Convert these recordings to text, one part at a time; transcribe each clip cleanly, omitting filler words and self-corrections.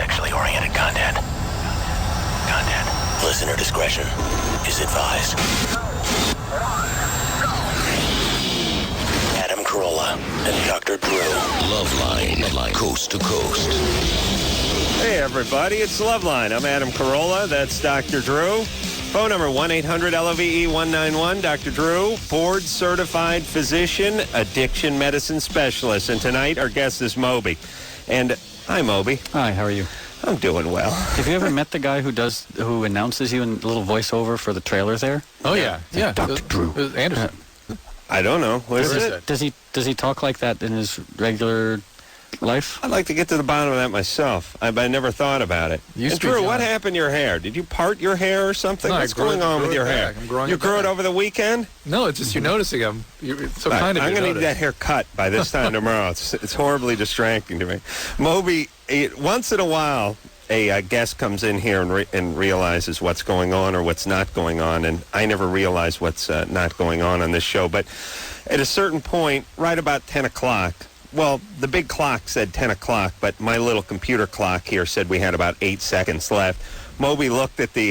sexually oriented content. Listener discretion is advised. Adam Carolla and Dr. Drew. Loveline, coast to coast. Hey, everybody, it's Loveline. I'm Adam Carolla. That's Dr. Drew. Phone number 1-800-LOVE-191. Dr. Drew, board-certified physician, addiction medicine specialist. And tonight, our guest is Moby. And hi, Moby. Hi, how are you? I'm doing well. Have you ever met the guy who announces you in a little voiceover for the trailer there? Oh, yeah. Yeah. Dr. Drew. Anderson. I don't know. What is it? Does he talk like that in his regular life? I'd like to get to the bottom of that myself. I never thought about it. And Drew, what happened to your hair? Did you part your hair or something? No, What's going on with your hair? You grew it over the weekend? No, it's just you're noticing them. It's so kind of I'm going to need that hair cut by this time tomorrow. It's horribly distracting to me. Moby, once in a while, a guest comes in here and realizes what's going on or what's not going on, and I never realize what's not going on this show. But at a certain point, right about 10 o'clock, well, the big clock said 10 o'clock, but my little computer clock here said we had about 8 seconds left. Moby looked at the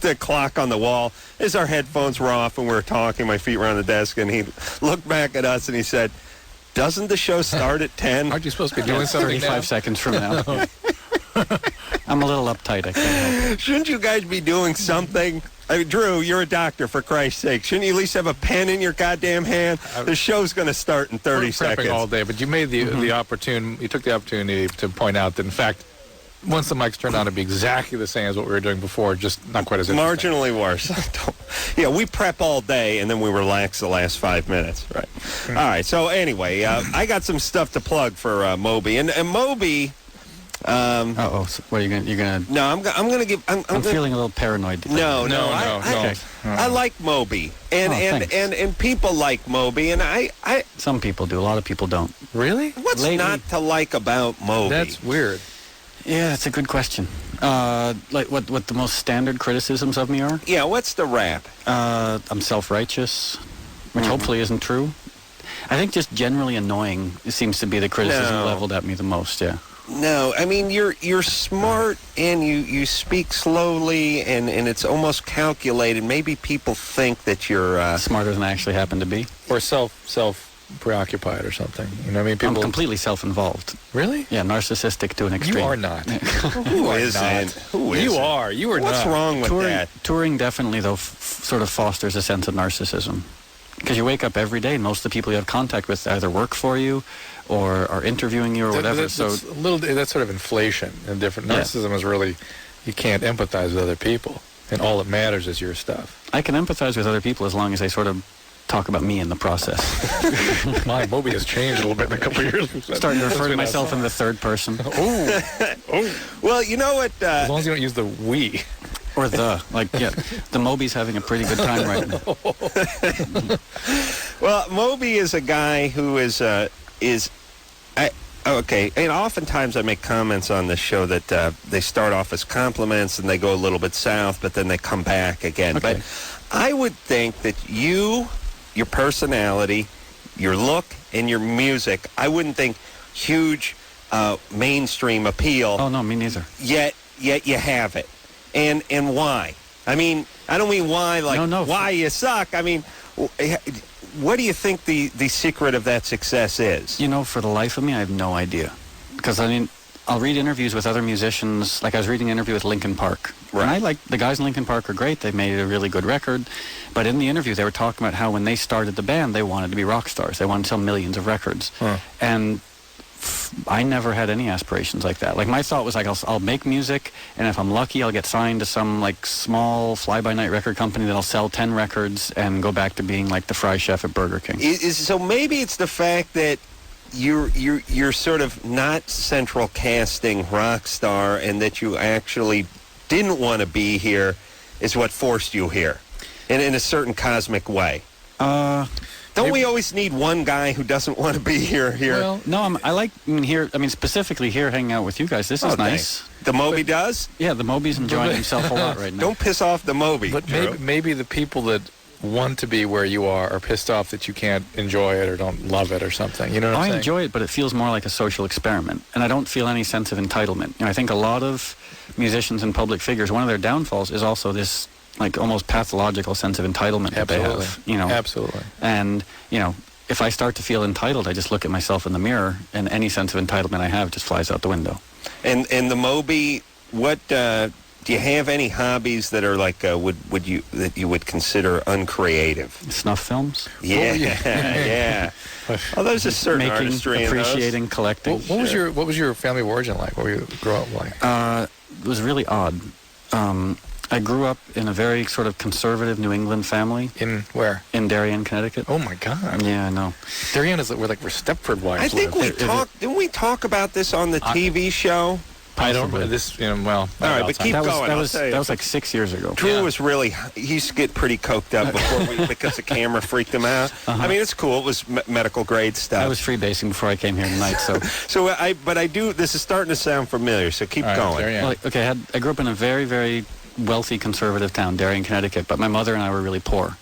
the clock on the wall as our headphones were off and we were talking. My feet were on the desk, and he looked back at us and he said, "Doesn't the show start at 10? Aren't you supposed to be doing something 35 seconds from now. I'm a little uptight. I can't help it. Shouldn't you guys be doing something? I mean, Drew, you're a doctor, for Christ's sake. Shouldn't you at least have a pen in your goddamn hand? The show's going to start in 30 seconds. All day, but you made the you took the opportunity to point out that, in fact, once the mics turned on, it'd be exactly the same as what we were doing before, just not quite as interesting. Marginally worse. Yeah, we prep all day, and then we relax the last 5 minutes. Right. All right, so anyway, I got some stuff to plug for Moby. And Moby... So what are you gonna? No, I'm gonna give. I'm feeling a little paranoid. No. Okay. I like Moby, and people like Moby, and I. Some people do. A lot of people don't. Really? What's not to like about Moby? That's weird. Yeah, that's a good question. Like what the most standard criticisms of me are? Yeah, what's the rap? I'm self-righteous, which hopefully isn't true. I think just generally annoying seems to be the criticism leveled at me the most. Yeah. No, I mean you're smart and you speak slowly and it's almost calculated. Maybe people think that you're smarter than I actually happen to be, or self preoccupied or something. You know what I mean? People... I'm completely self-involved. Really? Yeah, narcissistic to an extreme. You are not. Who isn't? Who is? You are. You are not. What's wrong with that? Touring definitely though sort of fosters a sense of narcissism. Because you wake up every day, and most of the people you have contact with either work for you or are interviewing you or whatever. That's sort of inflation and different. Narcissism is really, you can't empathize with other people, and all that matters is your stuff. I can empathize with other people as long as they sort of talk about me in the process. My Moby has changed a little bit in a couple of years. Starting to refer to myself in the third person. Oh. Well, you know what? As long as you don't use the we. Or the Moby's having a pretty good time right now. Well, Moby is a guy who okay. And oftentimes I make comments on this show that they start off as compliments and they go a little bit south, but then they come back again. Okay. But I would think that your personality, your look, and your music, I wouldn't think huge mainstream appeal. Oh no, me neither. Yet you have it. And why? I mean, I don't mean why, like, why you suck. I mean, what do you think the secret of that success is? You know, for the life of me, I have no idea. Because, I mean, I'll read interviews with other musicians. Like, I was reading an interview with Linkin Park. Right. And I like, the guys in Linkin Park are great. They made a really good record. But in the interview, they were talking about how when they started the band, they wanted to be rock stars. They wanted to sell millions of records. And I never had any aspirations like that. Like, my thought was, like, I'll make music, and if I'm lucky, I'll get signed to some, like, small fly-by-night record company that'll sell 10 records and go back to being, like, the fry chef at Burger King. So maybe it's the fact that you're sort of not central casting rock star, and that you actually didn't want to be here is what forced you here, in a certain cosmic way. Don't we always need one guy who doesn't want to be here? Well, no, specifically here hanging out with you guys. This is nice. Thanks. The Moby does? Yeah, the Moby's enjoying himself a lot right now. Don't piss off the Moby. But maybe the people that want to be where you are or pissed off that you can't enjoy it or don't love it or something. You know what I'm saying? I enjoy it, but it feels more like a social experiment, and I don't feel any sense of entitlement. I think a lot of musicians and public figures, one of their downfalls is also this like almost pathological sense of entitlement that they have. Absolutely. And if I start to feel entitled, I just look at myself in the mirror, and any sense of entitlement I have just flies out the window. And the Moby, what do you have any hobbies that are like would you consider uncreative? Snuff films? Yeah, yeah. Oh, there's a certain Making, artistry appreciating, in those. collecting. What was your family of origin like? What were you grow up like? It was really odd. I grew up in a very sort of conservative New England family. In where? In Darien, Connecticut. Oh my God. Yeah, I know. Darien is where Stepford wives I think live. didn't we talk about this on the TV show? I don't. Possibly. Well. All right, but keep That going. was like 6 years ago. Drew was really, he used to get pretty coked up because the camera freaked him out. I mean, it's cool. It was medical grade stuff. I was freebasing before I came here tonight, so. But I do, this is starting to sound familiar, so keep All right, going. Darien. Well, okay, I grew up in a very, very wealthy conservative town, Darien, Connecticut, but my mother and I were really poor.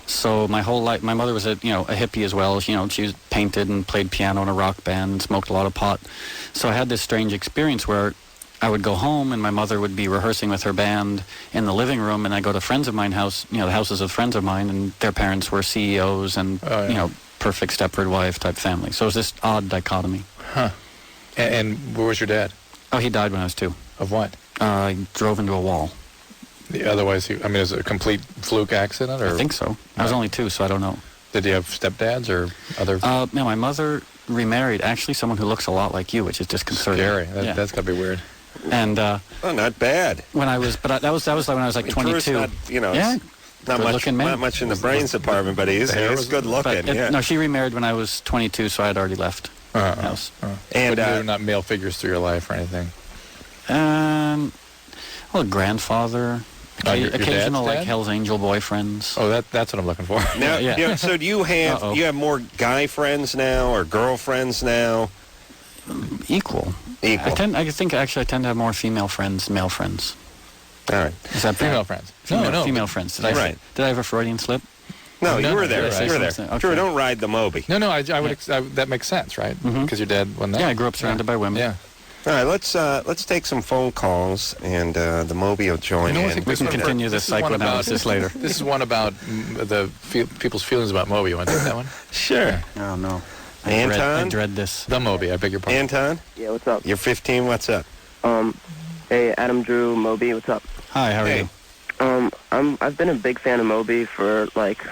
So my whole life, my mother was a hippie as well. She was painted and played piano in a rock band and smoked a lot of pot. So I had this strange experience where I would go home and my mother would be rehearsing with her band in the living room, and I go to friends of mine house, the houses of friends of mine, and their parents were CEOs and perfect Stepford wife type family. So it was this odd dichotomy. Huh. And where was your dad? Oh, he died when I was 2. Of what? I drove into a wall. Otherwise, is it a complete fluke accident? Or I think so. I was only 2, so I don't know. Did you have stepdads or other? No, my mother remarried actually someone who looks a lot like you, which is disconcerting. Scary. Yeah. That's got to be weird. And Oh, not bad. when I was, but that was like when I was like 22. Drew's not, Yeah. not much in the brains department, but he's good looking. But no, she remarried when I was 22, so I had already left the house. And but they're not male figures through your life or anything. Well, grandfather, Your occasional dad's like dad? Hell's Angel boyfriends. Oh, that's what I'm looking for. now, Yeah. so do you have more guy friends now or girlfriends now? Equal. I think I tend to have more female friends than male friends. All right. Is that Female bad? friends. Female friends. Did I have a Freudian slip? No, No, you were no, there. right. You were there. Okay. Drew, don't ride the Moby. No, I would. That makes sense, right? Because your dad won that. Yeah, I grew up surrounded by women. Yeah. All right, let's take some phone calls, and the Moby will join I in. think We this can one- continue this is one psychoanalysis later. This is one about people's feelings about Moby. You want to take that one? Sure. Oh, no. I Anton? dread this. The Moby. I beg your pardon. Anton, Yeah, what's up? you're 15. What's up? Hey, Adam, Drew, Moby, what's up? Hi, how are Hey. you? I've been a big fan of Moby for like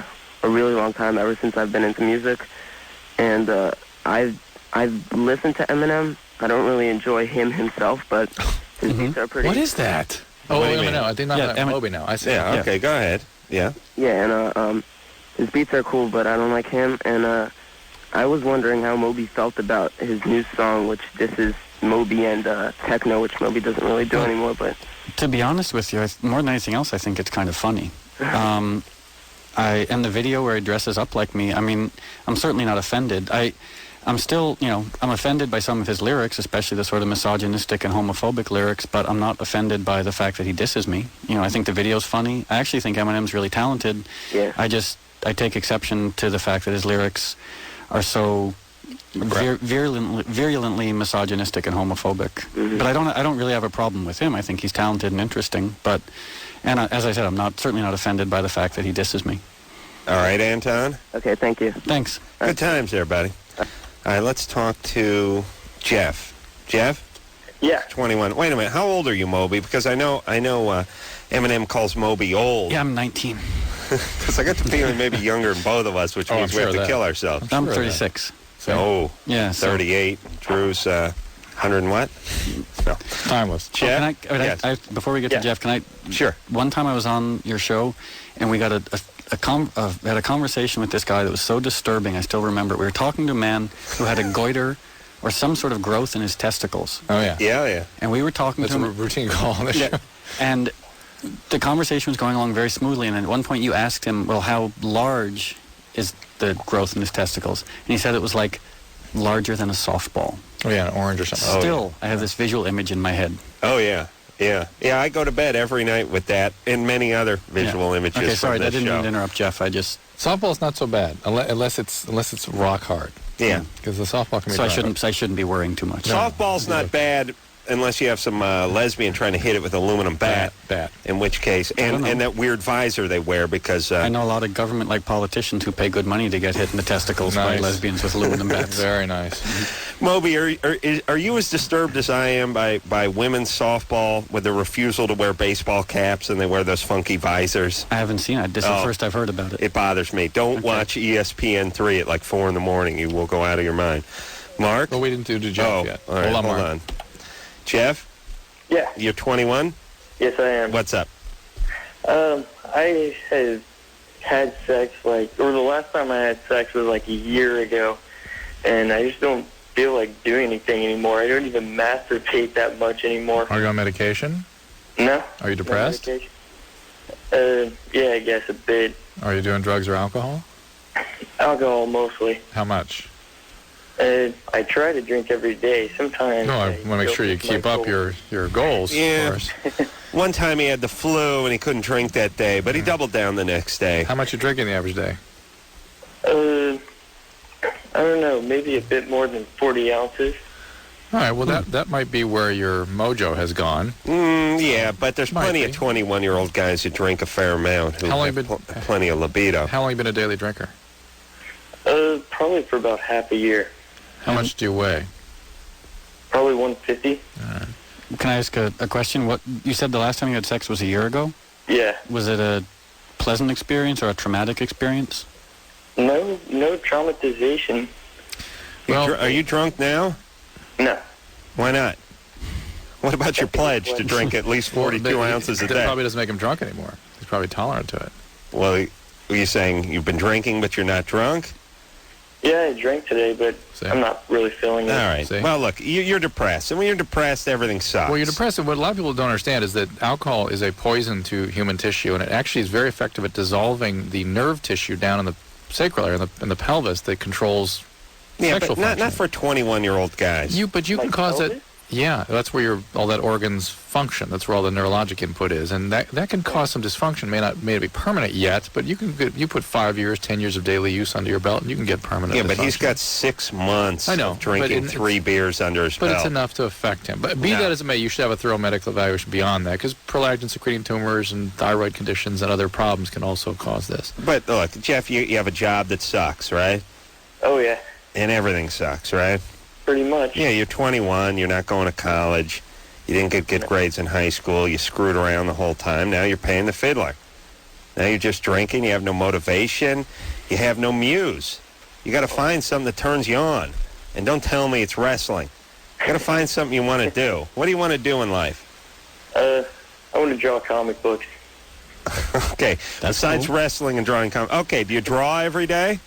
a really long time, ever since I've been into music, and I've listened to Eminem. I don't really enjoy him himself, but his beats are pretty. What is that? Oh, What do you wait, mean? no, I did not Yeah, have Moby now. I see. Yeah. Okay. Go ahead. Yeah. Yeah, and his beats are cool, but I don't like him. And I was wondering how Moby felt about his new song, which this is Moby and techno, which Moby doesn't really do anymore. But To be honest with you, more than anything else, I think it's kind of funny. And the video where he dresses up like me, I mean, I'm certainly not offended. I'm still, I'm offended by some of his lyrics, especially the sort of misogynistic and homophobic lyrics, but I'm not offended by the fact that he disses me. I think the video's funny. I actually think Eminem's really talented. yeah, I take exception to the fact that his lyrics are so virulently misogynistic and homophobic. But I don't really have a problem with him. I think he's talented and interesting. And as I said, I'm certainly not offended by the fact that he disses me. All right, Anton. okay, thank you. Thanks. Good times there, buddy. All right, let's talk to Jeff. Jeff, Yeah, 21. Wait a minute. How old are you, Moby? Because I know Eminem calls Moby old. Yeah, I'm 19. Because I got the feeling maybe younger than both of us, which means we sure have to that. kill ourselves. I'm sure 36. Oh, Yeah. So, 38. Drew's 100 and what? Timeless. Jeff? Yes. Before we get to Jeff, can I? Sure. One time I was on your show, and we got had a conversation with this guy that was so disturbing. I still remember it. We were talking to a man who had a goiter or some sort of growth in his testicles, Oh, yeah. Yeah. and we were talking That's to a him. routine call on the show. And the conversation was going along very smoothly, and at one point you asked him, well, how large is the growth in his testicles? And he said it was like larger than a softball. Oh, yeah, an orange or something. Still, I have this visual image in my head. Oh, yeah. Yeah. Yeah, I go to bed every night with that and many other visual images Okay, sorry, from I this didn't show. mean to interrupt, Jeff. I just... Softball's not so bad unless it's rock hard. Yeah. Because the softball can be. So I dry. shouldn't be worrying too much. Softball's not bad unless you have some lesbian trying to hit it with a aluminum bat. In which case, and that weird visor they wear because... I know a lot of government-like politicians who pay good money to get hit in the testicles by lesbians with aluminum bats. Very nice. Moby, are you as disturbed as I am by women's softball with the refusal to wear baseball caps and they wear those funky visors? I haven't seen it. This is the first I've heard about it. It bothers me. Don't watch ESPN3 at like 4 in the morning. You will go out of your mind. Mark? Well, we didn't do Jeff yet. All right, hold on. Jeff? Yeah. You're 21? Yes, I am. What's up? I have had sex, or the last time I had sex was like a year ago, and I just don't feel like doing anything anymore. I don't even masturbate that much anymore. Are you on medication? No. Are you depressed? No medication. Yeah, I guess a bit. Are you doing drugs or alcohol? Alcohol, mostly. How much? I try to drink every day. Sometimes. No, I want to make sure you keep up your goals. Yeah. Of course. One time he had the flu and he couldn't drink that day, but he doubled down the next day. How much you drink in the average day? I don't know, maybe a bit more than 40 ounces. All right, well, that might be where your mojo has gone. Yeah, but there's plenty of 21-year-old guys who drink a fair amount who have plenty of libido. How long have you been a daily drinker? Probably for about half a year. How much do you weigh? Probably 150. All right. Can I ask a question? What you said the last time you had sex was a year ago? Yeah. Was it a pleasant experience or a traumatic experience? No traumatization. Well, are you drunk now? No. Why not? What about your pledge to drink at least 42 ounces a day? That probably doesn't make him drunk anymore. He's probably tolerant to it. Well, are you saying you've been drinking but you're not drunk? Yeah, I drank today, but I'm not really feeling it. All right. See? Well, look, you're depressed. And when you're depressed, everything sucks. Well, you're depressed. And what a lot of people don't understand is that alcohol is a poison to human tissue, and it actually is very effective at dissolving the nerve tissue down in the sacral area, in the pelvis, that controls sexual but function. not for 21-year-old guys. But you can cause it. Yeah, that's where all that organs function. That's where all the neurologic input is, and that can cause some dysfunction. May not be permanent yet, but you put 5 years, 10 years of daily use under your belt, and you can get permanent. Yeah, dysfunction. but he's got 6 months of drinking 3 beers under his belt. But it's enough to affect him. But be that as it may, you should have a thorough medical evaluation beyond that, because prolactin secreting tumors and thyroid conditions and other problems can also cause this. But look, Jeff, you have a job that sucks, right? Oh yeah. And everything sucks, right? Pretty much. Yeah, you're 21. You're not going to college. You didn't get grades in high school. You screwed around the whole time. Now you're paying the fiddler. Now you're just drinking. You have no motivation. You have no muse. You got to find something that turns you on. And don't tell me it's wrestling. You got to find something you want to do. What do you want to do in life? I want to draw comic books. Okay. Besides wrestling and drawing okay, do you draw every day?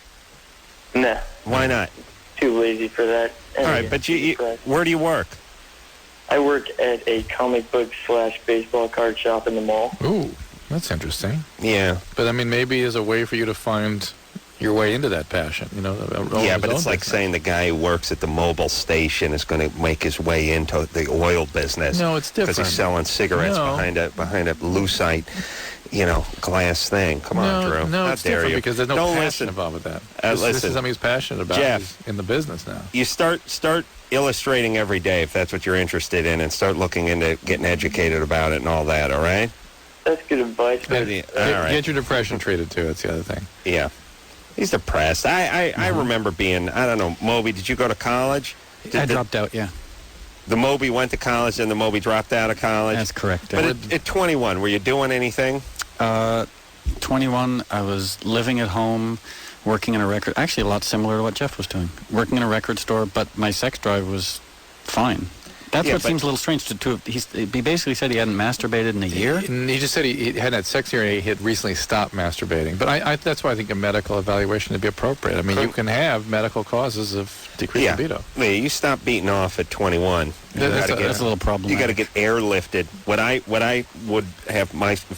Nah. Why not? Too lazy for that. All right, but where do you work? I work at a comic book / baseball card shop in the mall. Ooh, that's interesting. Yeah. But, I mean, maybe as a way for you to find your way into that passion, Yeah, but it's like saying the guy who works at the Mobil station is going to make his way into the oil business. No, it's different. Because he's selling cigarettes behind a lucite, glass thing. Come on, Drew. No, How it's dare different you? because there's no Don't passion listen. involved with that. This Listen. is something he's passionate about. Jeff. He's in the business now. You start illustrating every day if that's what you're interested in, and start looking into getting educated about it and all that, all right? That's good advice. All right. Get your depression treated, too. That's the other thing. Yeah. He's depressed. I remember being, I don't know, Moby, did you go to college? I dropped out, yeah. The Moby went to college and the Moby dropped out of college? That's correct. But at 21, were you doing anything? 21, I was living at home, working in a record, actually a lot similar to what Jeff was doing. Working in a record store, but my sex drive was fine. That's what seems a little strange he basically said he hadn't masturbated in a year. He just said he hadn't had sex here and he had recently stopped masturbating. But that's why I think a medical evaluation would be appropriate. I mean, you can have medical causes of decreased libido. Yeah, you stop beating off at 21. That's a little problem. You got to get airlifted. What I would have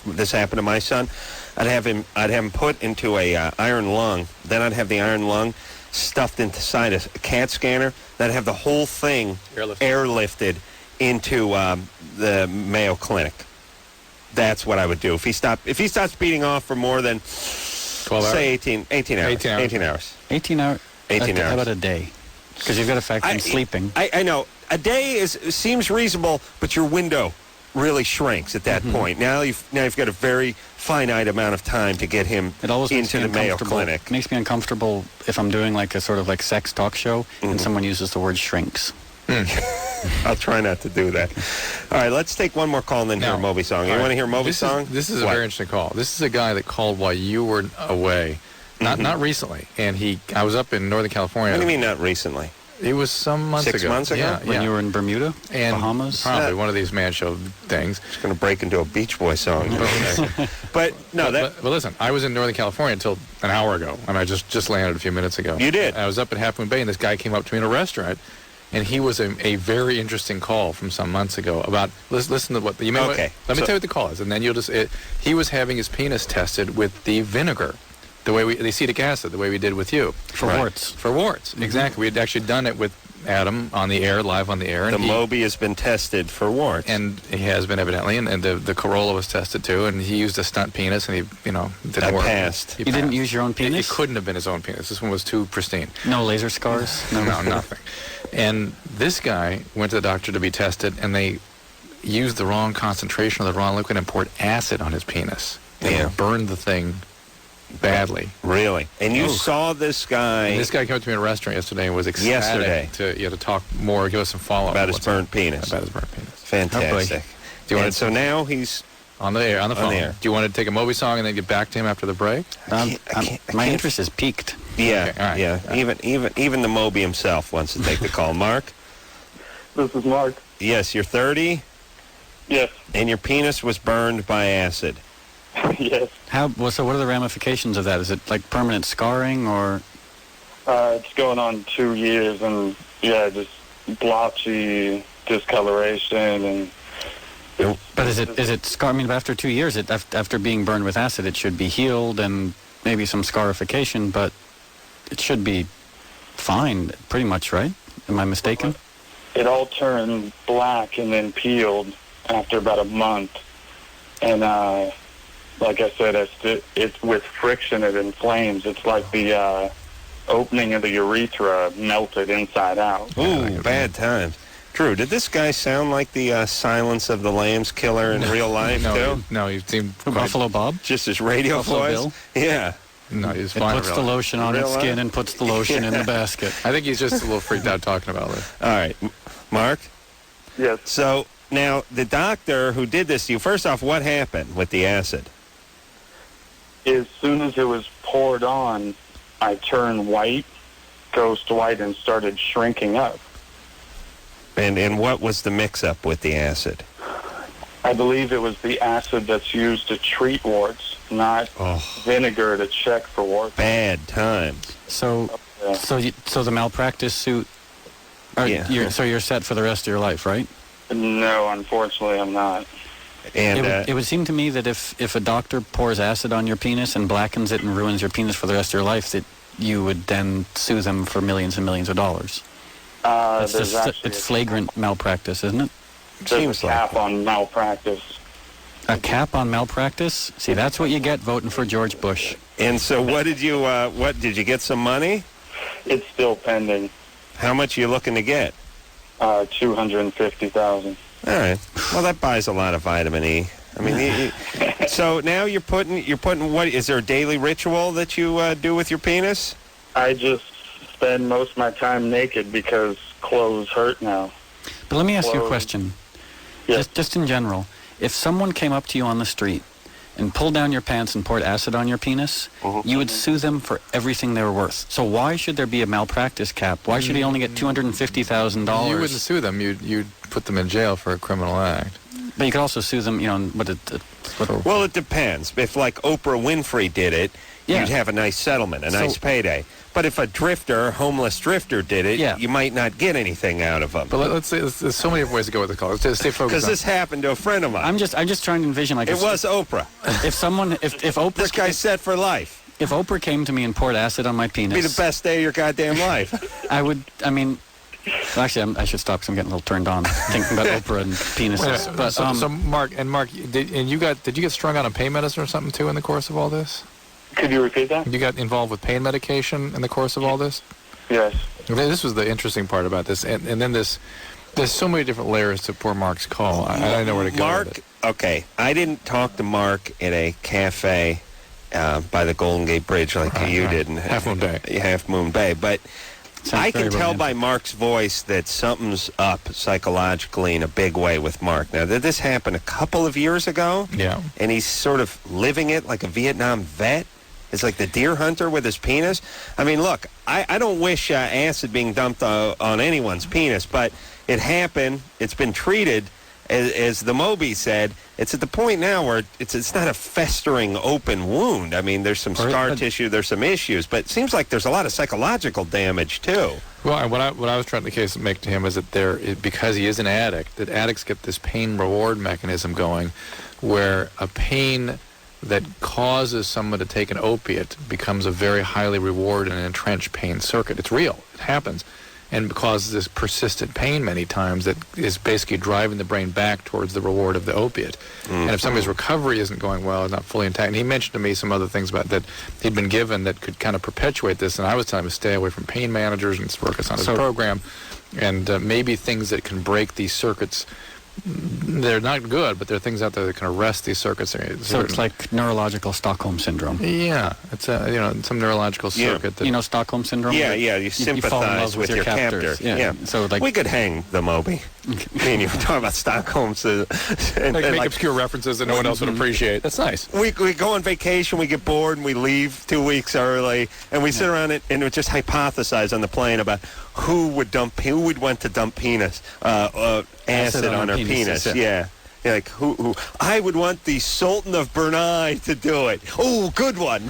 this happen to my son, I'd have him put into a iron lung. Then I'd have the iron lung stuffed inside a CAT scanner. That'd have the whole thing airlifted into the Mayo Clinic. That's what I would do. If he stops beating off for more than 12 hours? say 18 hours. 18 hours. 18 hours. 18 hours. 18 hours. How about a day? Because you've got to factor in sleeping. I know. A day seems reasonable, but your window really shrinks at that point. Now you've got a very finite amount of time to get him It always into the Mayo Clinic. It makes me uncomfortable if I'm doing like a sort of like sex talk show and someone uses the word shrinks. I'll try not to do that. All right, let's take one more call and then hear a Moby song. You want to hear Moby's song? This is a very interesting call. This is a guy that called while you were away, not recently. And I was up in Northern California. What do you mean not recently? It was some months ago. 6 months ago? Yeah, When you were in Bermuda, and Bahamas. Probably one of these man show things. It's going to break into a Beach Boy song. But no, But listen, I was in Northern California until an hour ago. I mean, I just landed a few minutes ago. You did? I was up at Half Moon Bay, and this guy came up to me in a restaurant, and he was a very interesting call from some months ago about. Listen to what you may. Okay. Let me tell you what the call is, and then you'll just. He was having his penis tested with the vinegar, the acetic acid, the way we did with you For warts. For warts, exactly. We had actually done it with Adam on the air, live on the air. the Moby has been tested for warts. And he has been evidently, and the Carolla was tested too, and he used a stunt penis, and he, didn't work. Passed. You didn't use your own penis? It couldn't have been his own penis. This one was too pristine. No laser scars? No, nothing. And this guy went to the doctor to be tested, and they used the wrong concentration of the wrong liquid and poured acid on his penis. They burned the thing badly. Really? And you saw this guy... And this guy came up to me in a restaurant yesterday and was ecstatic to talk more, give us some follow-up. About his burnt penis. About his burnt penis. Fantastic. So now he's... On the phone. the air. Do you want to take a Moby song and then get back to him after the break? My interest is piqued. Yeah, Okay, all right. yeah. Even the Moby himself wants to take the call. Mark? This is Mark. Yes, you're 30, Yes. and your penis was burned by acid. Yes. So what are the ramifications of that? Is it like permanent scarring or... It's going on 2 years, and just blotchy discoloration, and But is it scar? I mean, after 2 years, after being burned with acid, it should be healed and maybe some scarification, but it should be fine, pretty much, right? Am I mistaken? it all turned black and then peeled after about a month. And like I said, it's with friction, it inflames. It's like the opening of the urethra melted inside out. Ooh, bad times. Drew, did this guy sound like the Silence of the Lambs killer in real life, too? No, he seemed Buffalo Bob? Just his radio Buffalo voice? Bill? Yeah. No, he's It fine. puts the lotion on its Real skin life? and puts the lotion in the basket. I think he's just a little freaked out talking about it. All right. Mark? Yes. So, now, the doctor who did this to you, first off, what happened with the acid? As soon as it was poured on, I turned white, ghost white, and started shrinking up. And what was the mix-up with the acid? I believe it was the acid that's used to treat warts, not vinegar to check for warts. Bad times. So the malpractice suit. You're set for the rest of your life, right? No, unfortunately, I'm not. And It would seem to me that if a doctor pours acid on your penis and blackens it and ruins your penis for the rest of your life, that you would then sue them for millions and millions of dollars. It's flagrant malpractice, isn't it? There's a cap on malpractice. A cap on malpractice? See, that's what you get voting for George Bush. and so what did you get some money? It's still pending. How much are you looking to get? $250,000. All right. Well, that buys a lot of vitamin E. I mean, so now you're putting what? Is there a daily ritual that you do with your penis? I just spend most of my time naked because clothes hurt now. But let me ask you a question. Yes. Just in general, if someone came up to you on the street and pulled down your pants and poured acid on your penis, you would sue them for everything they were worth. So why should there be a malpractice cap? Why should he only get $250,000? You wouldn't sue them. You'd put them in jail for a criminal act. But you could also sue them, Well, it depends. If, like, Oprah Winfrey did it, you'd have a nice settlement, a nice payday. But if a homeless drifter did it, you might not get anything out of them. But let's say there's so many different ways to go with the call. Let's stay focused. Because this happened to a friend of mine. I'm just trying to envision it was Oprah. if Oprah This guy's set for life. If Oprah came to me and poured acid on my penis, It'd be the best day of your goddamn life. Actually, I should stop because I'm getting a little turned on thinking about Oprah and penises. Wait, But so Mark, did you get strung out on pain medicine or something too in the course of all this? Could you repeat that? You got involved with pain medication in the course of all this? Yes. This was the interesting part about this, and then there's so many different layers to poor Mark's call. I know where to go Mark, with it. okay, I didn't talk to Mark at a cafe by the Golden Gate Bridge like you did in Half Moon Bay. Half Moon Bay, but Sounds I can very tell romantic. by Mark's voice that something's up psychologically in a big way with Mark. Now, did this happen a couple of years ago? Yeah. And he's sort of living it like a Vietnam vet? It's like the deer hunter with his penis? I mean, look, I don't wish acid being dumped on anyone's penis, but it happened. It's been treated, as the Moby said. It's at the point now where it's not a festering open wound. I mean, there's some scar tissue, there's some issues, but it seems like there's a lot of psychological damage, too. Well, and what I was trying to make to him is that because he is an addict, that addicts get this pain reward mechanism going, where a pain that causes someone to take an opiate becomes a very highly rewarded and entrenched pain circuit. It's real. It happens. And causes this persistent pain many times that is basically driving the brain back towards the reward of the opiate. And if somebody's recovery isn't going well, is not fully intact, and he mentioned to me some other things about that he'd been given that could kind of perpetuate this, and I was telling him to stay away from pain managers and focus on his program, and maybe things that can break these circuits. They're not good, but there are things out there that can arrest these circuits. So it's like neurological Stockholm syndrome. Yeah, it's some neurological circuit. That, You know Stockholm syndrome? Yeah, where you fall in sympathize love with your captor. Yeah. So like we could hang the Moby. I mean, you were talking about Stockholm. And make obscure references that no one else would appreciate. That's nice. We go on vacation, we get bored, and we leave 2 weeks early, and we sit around and we just hypothesize on the plane about who would want to dump acid on her penis. Yeah. Like who? I would want the Sultan of Brunei to do it. Oh, good one.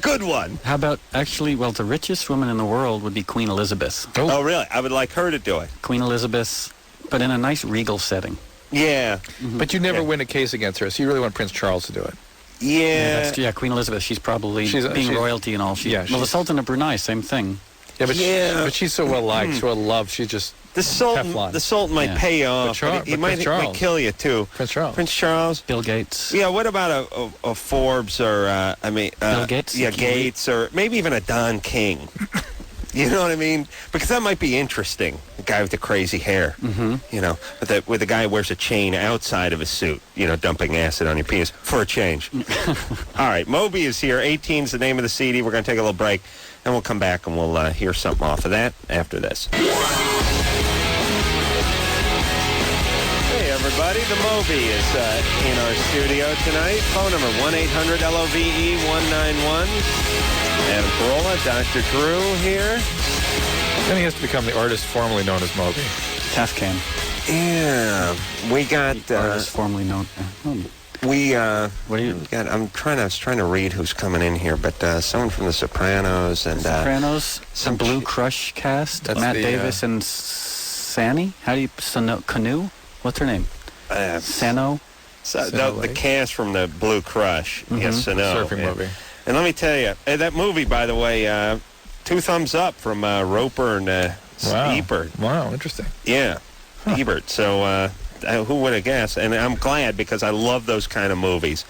How about actually? Well, the richest woman in the world would be Queen Elizabeth. Oh, really? I would like her to do it. Queen Elizabeth, but in a nice regal setting. Yeah. But you never win a case against her, so you really want Prince Charles to do it. Yeah. Queen Elizabeth. She's probably She's royalty and all. Well, the Sultan of Brunei, same thing. Yeah, but she's so well liked, so well loved. She's just the Sultan might pay you off. But he might kill you too. Prince Charles. Bill Gates. Yeah. What about a Forbes or Bill Gates? Yeah, Gates or maybe even a Don King. You know what I mean? Because that might be interesting. The guy with the crazy hair. Mm-hmm. You know, with the guy who wears a chain outside of his suit. You know, dumping acid on your penis for a change. All right, Moby is here. 18 is the name of the CD. We're going to take a little break, and we'll come back and we'll hear something off of that after this. Hey, everybody. The Moby is in our studio tonight. Phone number 1-800-LOVE-191. Adam Carolla, Dr. Drew here. Then he has to become the artist formerly known as Moby. Tafcan. Yeah, we got artist formerly known. What do you got? I was trying to read who's coming in here, but someone from The Sopranos and Sopranos, some Blue Crush cast. That's Matt Davis and Sani. How do you Canoe? What's her name? Sano. The cast from the Blue Crush. Mm-hmm. Yes, Sano. Surfing movie. And let me tell you, that movie, by the way, 2 thumbs up from Roper and Ebert. Wow, interesting. Yeah, Ebert. So who would have guessed? And I'm glad because I love those kind of movies.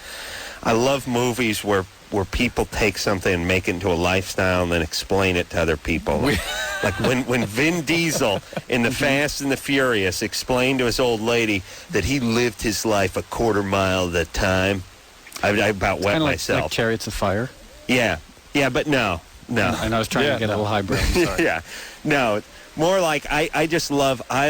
I love movies where people take something and make it into a lifestyle and then explain it to other people. Like when Vin Diesel in The Fast and the Furious explained to his old lady that he lived his life a quarter mile at a time. I about wet myself. Like Chariots of Fire. Yeah, but no. And I was trying to get a little highbrow. Sorry. Yeah, no. More like I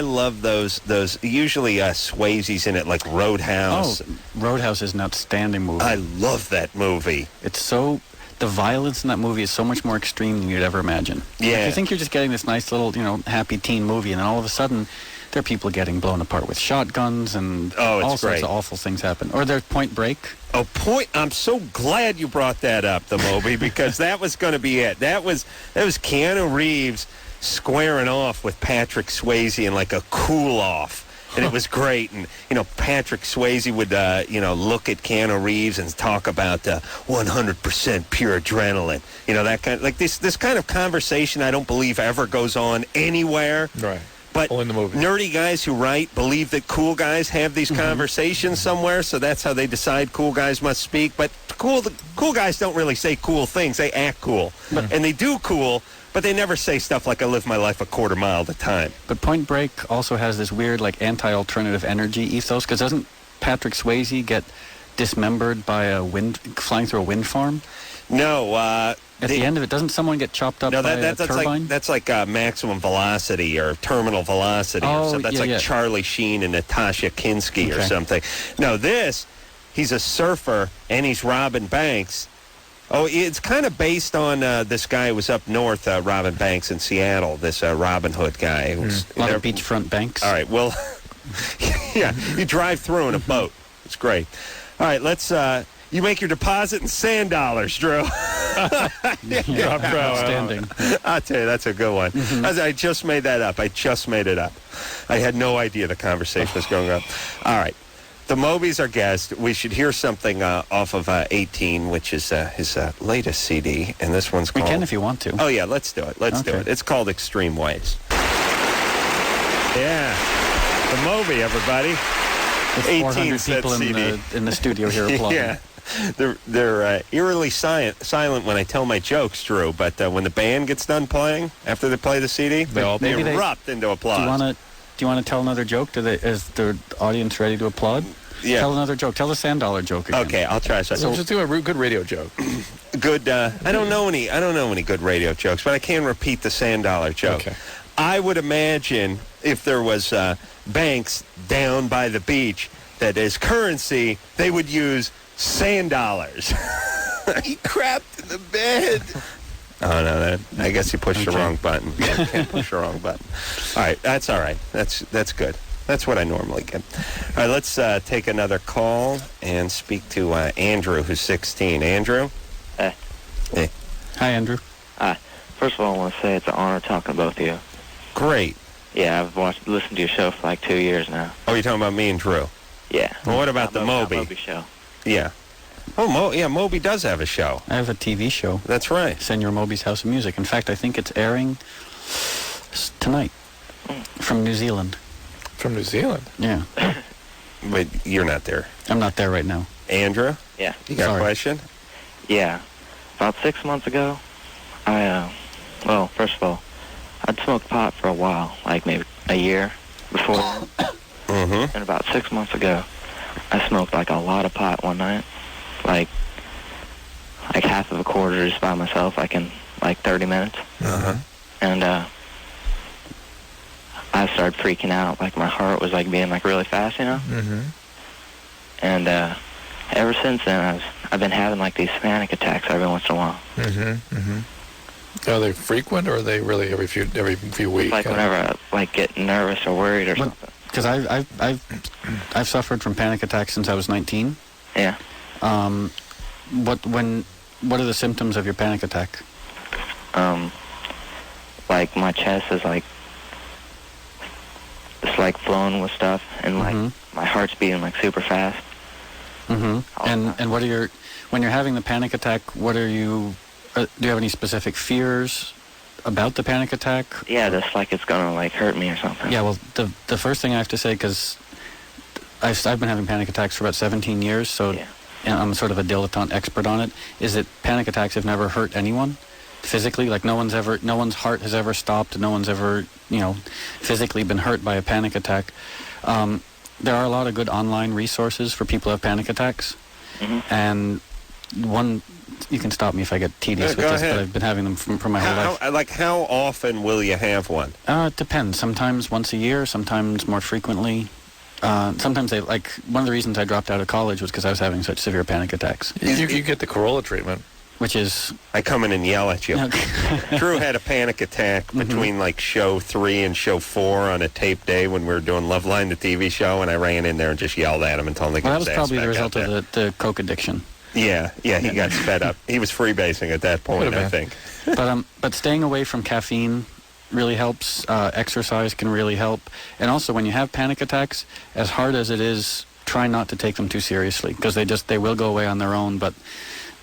love those usually Swayze's in it, like Roadhouse. Oh, Roadhouse is an outstanding movie. I love that movie. The violence in that movie is so much more extreme than you'd ever imagine. Yeah. Like you think you're just getting this nice little, happy teen movie, and then all of a sudden there are people getting blown apart with shotguns and all sorts of awful things happen. Or there's Point Break. Oh, I'm so glad you brought that up, the Moby, because that was going to be it. That was Keanu Reeves squaring off with Patrick Swayze in like a cool-off. And it was great. And, Patrick Swayze would, look at Keanu Reeves and talk about 100% pure adrenaline. That kind of, like this kind of conversation I don't believe ever goes on anywhere. Right. But Only in the movies. nerdy guys who write believe that cool guys have these conversations somewhere, so that's how they decide cool guys must speak. But the cool guys don't really say cool things. They act cool. And they do cool, but they never say stuff like, I live my life a quarter mile at a time. But Point Break also has this weird, like, anti-alternative energy ethos, because doesn't Patrick Swayze get dismembered by flying through a wind farm? No, At the end of it, doesn't someone get chopped up by a turbine? That's like maximum velocity or terminal velocity. Or something. That's like Charlie Sheen and Natasha Kinski or something. No, he's a surfer and he's robbing banks. Oh, it's kind of based on this guy who was up north, robbing banks in Seattle, this Robin Hood guy. Who's, a lot of beachfront banks. All right, well, yeah, you drive through in a boat. It's great. All right, let's... you make your deposit in sand dollars, Drew. Outstanding. I'll tell you, that's a good one. I just made that up. I just made it up. I had no idea the conversation was going on. All right. The Moby's our guest. We should hear something off of 18, which is his latest CD. And this one's called... We can if you want to. Oh, yeah, let's do it. Let's do it. It's called Extreme Waves. Yeah. The Moby, everybody. With 400 people in the studio here applauding. Yeah. They're eerily silent when I tell my jokes, Drew. But when the band gets done playing, after they play the CD, they erupt into applause. Do you want to tell another joke? Is the audience ready to applaud? Yeah. Tell another joke. Tell the sand dollar joke again. Okay, I'll try. So just do a good radio joke. Good. I don't know any good radio jokes, but I can repeat the sand dollar joke. Okay. I would imagine if there was banks down by the beach that as currency, they would use sand dollars. He crapped in the bed. Oh, no, I guess you pushed the wrong button. You can't push the wrong button. All right, that's all right. That's good. That's what I normally get. All right, let's take another call and speak to Andrew, who's 16. Andrew? Hey. Hey. Hi, Andrew. Hi. First of all, I want to say it's an honor talking to both of you. Great. Yeah, I've listened to your show for like 2 years now. Oh, you're talking about me and Drew? Yeah. Well, what about the Moby? Moby show. Yeah. Oh, Moby does have a show. I have a TV show. That's right. Senor Moby's House of Music. In fact, I think it's airing tonight from New Zealand. From New Zealand? Yeah. But you're not there. I'm not there right now. Andrew? Yeah. You got a question? Yeah. About 6 months ago, well, first of all, I'd smoked pot for a while, like maybe a year before. Mm-hmm. And about 6 months ago, I smoked like a lot of pot one night. Like half of a quarter just by myself, like in like 30 minutes. Uh-huh. And I started freaking out. Like my heart was like beating like really fast, you know? Mm-hmm. And ever since then, I've been having like these panic attacks every once in a while. Mm-hmm. Mm-hmm. Are they frequent, or are they really every few weeks? Like whenever I like get nervous or worried or something. Because I've suffered from panic attacks since I was 19. Yeah. What are the symptoms of your panic attack? Like my chest is like it's like flowing with stuff, and like my heart's beating like super fast. Mm-hmm. And what are when you're having the panic attack? What are you? Do you have any specific fears about the panic attack? Yeah, just like it's gonna like hurt me or something. Yeah. Well, the first thing I have to say, because I've been having panic attacks for about 17 years, so and I'm sort of a dilettante expert on it, is that panic attacks have never hurt anyone physically. Like no one's heart has ever stopped. No one's ever, physically been hurt by a panic attack. There are a lot of good online resources for people who have panic attacks. Mm-hmm. And one, you can stop me if I get tedious with this, but I've been having them for my whole life. How often will you have one? It depends. Sometimes once a year, sometimes more frequently. Sometimes one of the reasons I dropped out of college was because I was having such severe panic attacks. You get the Carolla treatment. Which is... I come in and yell at you. Drew had a panic attack between like show 3 and show 4 on a tape day when we were doing Loveline, the TV show, and I ran in there and just yelled at him and told him to get his ass back out there. That was probably the result of the coke addiction. Yeah, he got fed up. He was freebasing at that point, I think. But staying away from caffeine really helps. Exercise can really help. And also, when you have panic attacks, as hard as it is, try not to take them too seriously, because they will go away on their own. But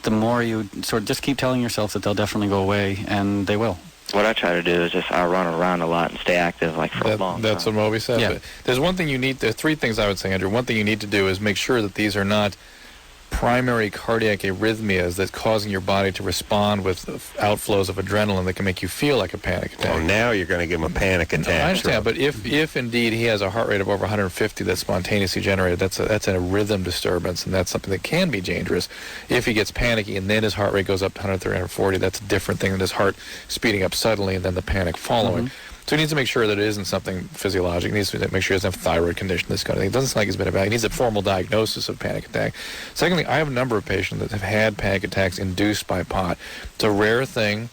the more you sort of just keep telling yourself that they'll definitely go away, and they will. what I try to do is just I run around a lot and stay active like for a long That's time. what Moby said. Yeah. But there's one thing there are three things I would say, Andrew. One thing you need to do is make sure that these are not primary cardiac arrhythmias that's causing your body to respond with outflows of adrenaline that can make you feel like a panic attack. Well, now you're going to give him a panic attack. I understand, but if indeed he has a heart rate of over 150 that's spontaneously generated, that's a rhythm disturbance, and that's something that can be dangerous. If he gets panicky and then his heart rate goes up to 130, 140, that's a different thing than his heart speeding up suddenly and then the panic following. So he needs to make sure that it isn't something physiologic. He needs to make sure he doesn't have a thyroid condition, this kind of thing. It doesn't sound like he's been evaluated. He needs a formal diagnosis of panic attack. Secondly, I have a number of patients that have had panic attacks induced by pot. It's a rare thing,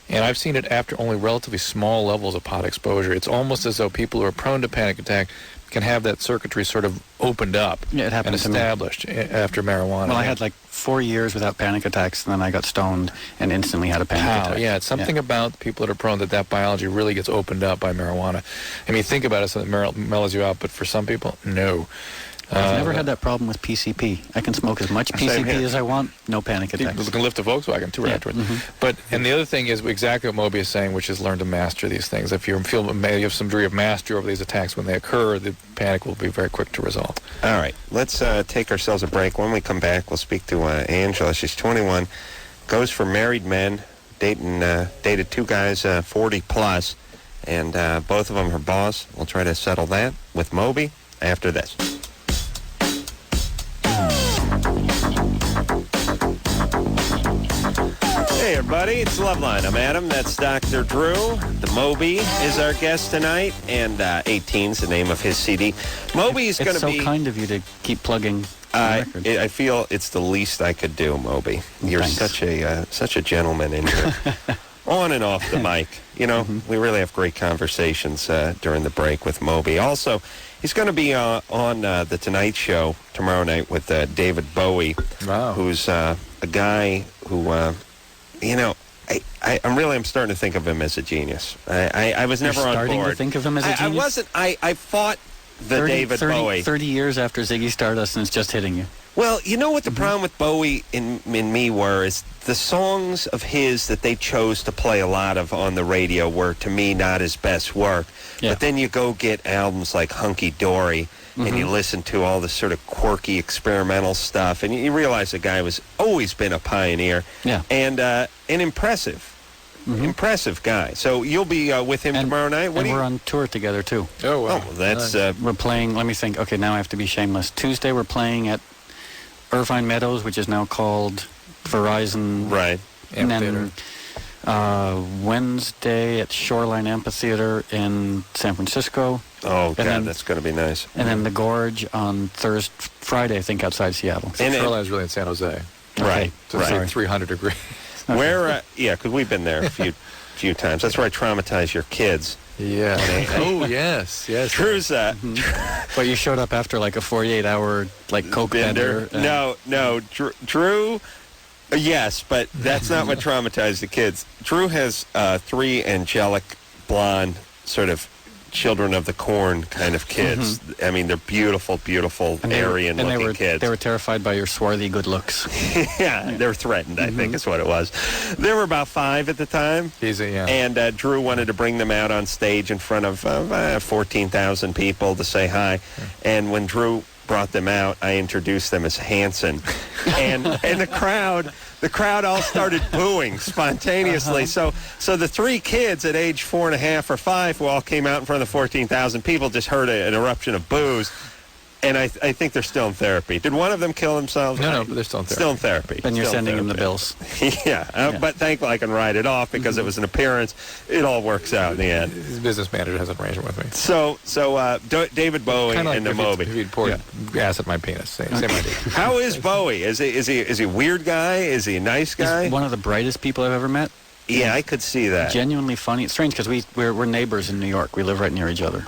and I've seen it after only relatively small levels of pot exposure. It's almost as though people who are prone to panic attack can have that circuitry sort of opened up Yeah, it happened and to me. established after marijuana. Well, I had like 4 years without panic attacks, and then I got stoned and instantly had a panic attack. Yeah, it's something about people that are prone that biology really gets opened up by marijuana. I mean, think about it, so that mellows you out, but for some people, no. I've never had that problem with PCP. I can smoke as much Same PCP here. as I want, no panic attacks. People can lift a Volkswagen too right Yeah, afterwards. But and the other thing is exactly what Moby is saying, which is learn to master these things. If you have some degree of mastery over these attacks when they occur, the panic will be very quick to resolve. All right, let's take ourselves a break. When we come back, we'll speak to Angela. She's 21, goes for married men, dated two guys 40 plus, and both of them her boss. We'll try to settle that with Moby after this. Hey everybody, it's Loveline. I'm Adam. That's Dr. Drew. The Moby is our guest tonight, and 18's the name of his CD. Moby's going It's to so be. kind of you to keep plugging the record. I feel it's the least I could do, Moby. You're Thanks. such a gentleman in here. On and off the mic. You know, we really have great conversations during the break with Moby. Also, he's going to be on The Tonight Show tomorrow night with David Bowie, Wow. who's a guy who, I'm starting to think of him as a genius. I was never You're on starting board. to think of him as a I genius? wasn't. I fought the 30, David 30 Bowie. 30 years after Ziggy Stardust, and it's just hitting you. Well, you know what the problem with Bowie in me were is the songs of his that they chose to play a lot of on the radio were, to me, not his best work. Yeah. But then you go get albums like Hunky Dory, and you listen to all this sort of quirky experimental stuff, and you realize the guy was always been a pioneer. Yeah. And an impressive guy. So you'll be with him tomorrow night? And we're on tour together, too. Oh, wow. Oh, that's... We're playing, let me think, okay, now I have to be shameless. Tuesday we're playing at Irvine Meadows, which is now called Verizon. right. And Amphitheater. then Wednesday at Shoreline Amphitheater in San Francisco. Oh, God, then- that's going to be nice. And then the Gorge on Friday, I think, outside Seattle. And it- Shoreline's really in San Jose. Right, So it's right. like 300 degrees. Where, because we've been there a few times. That's where I traumatized your kids. Yeah. Oh, yes. Drew's But you showed up after like a 48-hour like coke bender. No, Drew. Yes, but that's not what traumatized the kids. Drew has three angelic, blonde, sort of children of the corn kind of kids. I mean, they're beautiful, beautiful, Aryan-looking kids. They were terrified by your swarthy good looks. Yeah, they were threatened, I think is what it was. There were about 5 at the time. And Drew wanted to bring them out on stage in front of 14,000 people to say hi. And when Drew brought them out, I introduced them as Hanson. And the crowd all started booing spontaneously. So the 3 kids at age 4.5 or 5 who all came out in front of the 14,000 people just heard an eruption of boos. And I think they're still in therapy. Did one of them kill themselves? No, but they're still in therapy. Still in therapy. Then you're Still in sending him the therapy. bills. Yeah, but thankfully I can write it off because it was an appearance. It all works out in the end. His business manager has an arrangement with me. So David Bowie Kind of and the like Moby. if he'd poured gas at my penis. Same idea. How is Bowie? Is he a weird guy? Is he a nice guy? He's one of the brightest people I've ever met. Yeah, I could see that. Genuinely funny. It's strange because we're neighbors in New York. We live right near each other.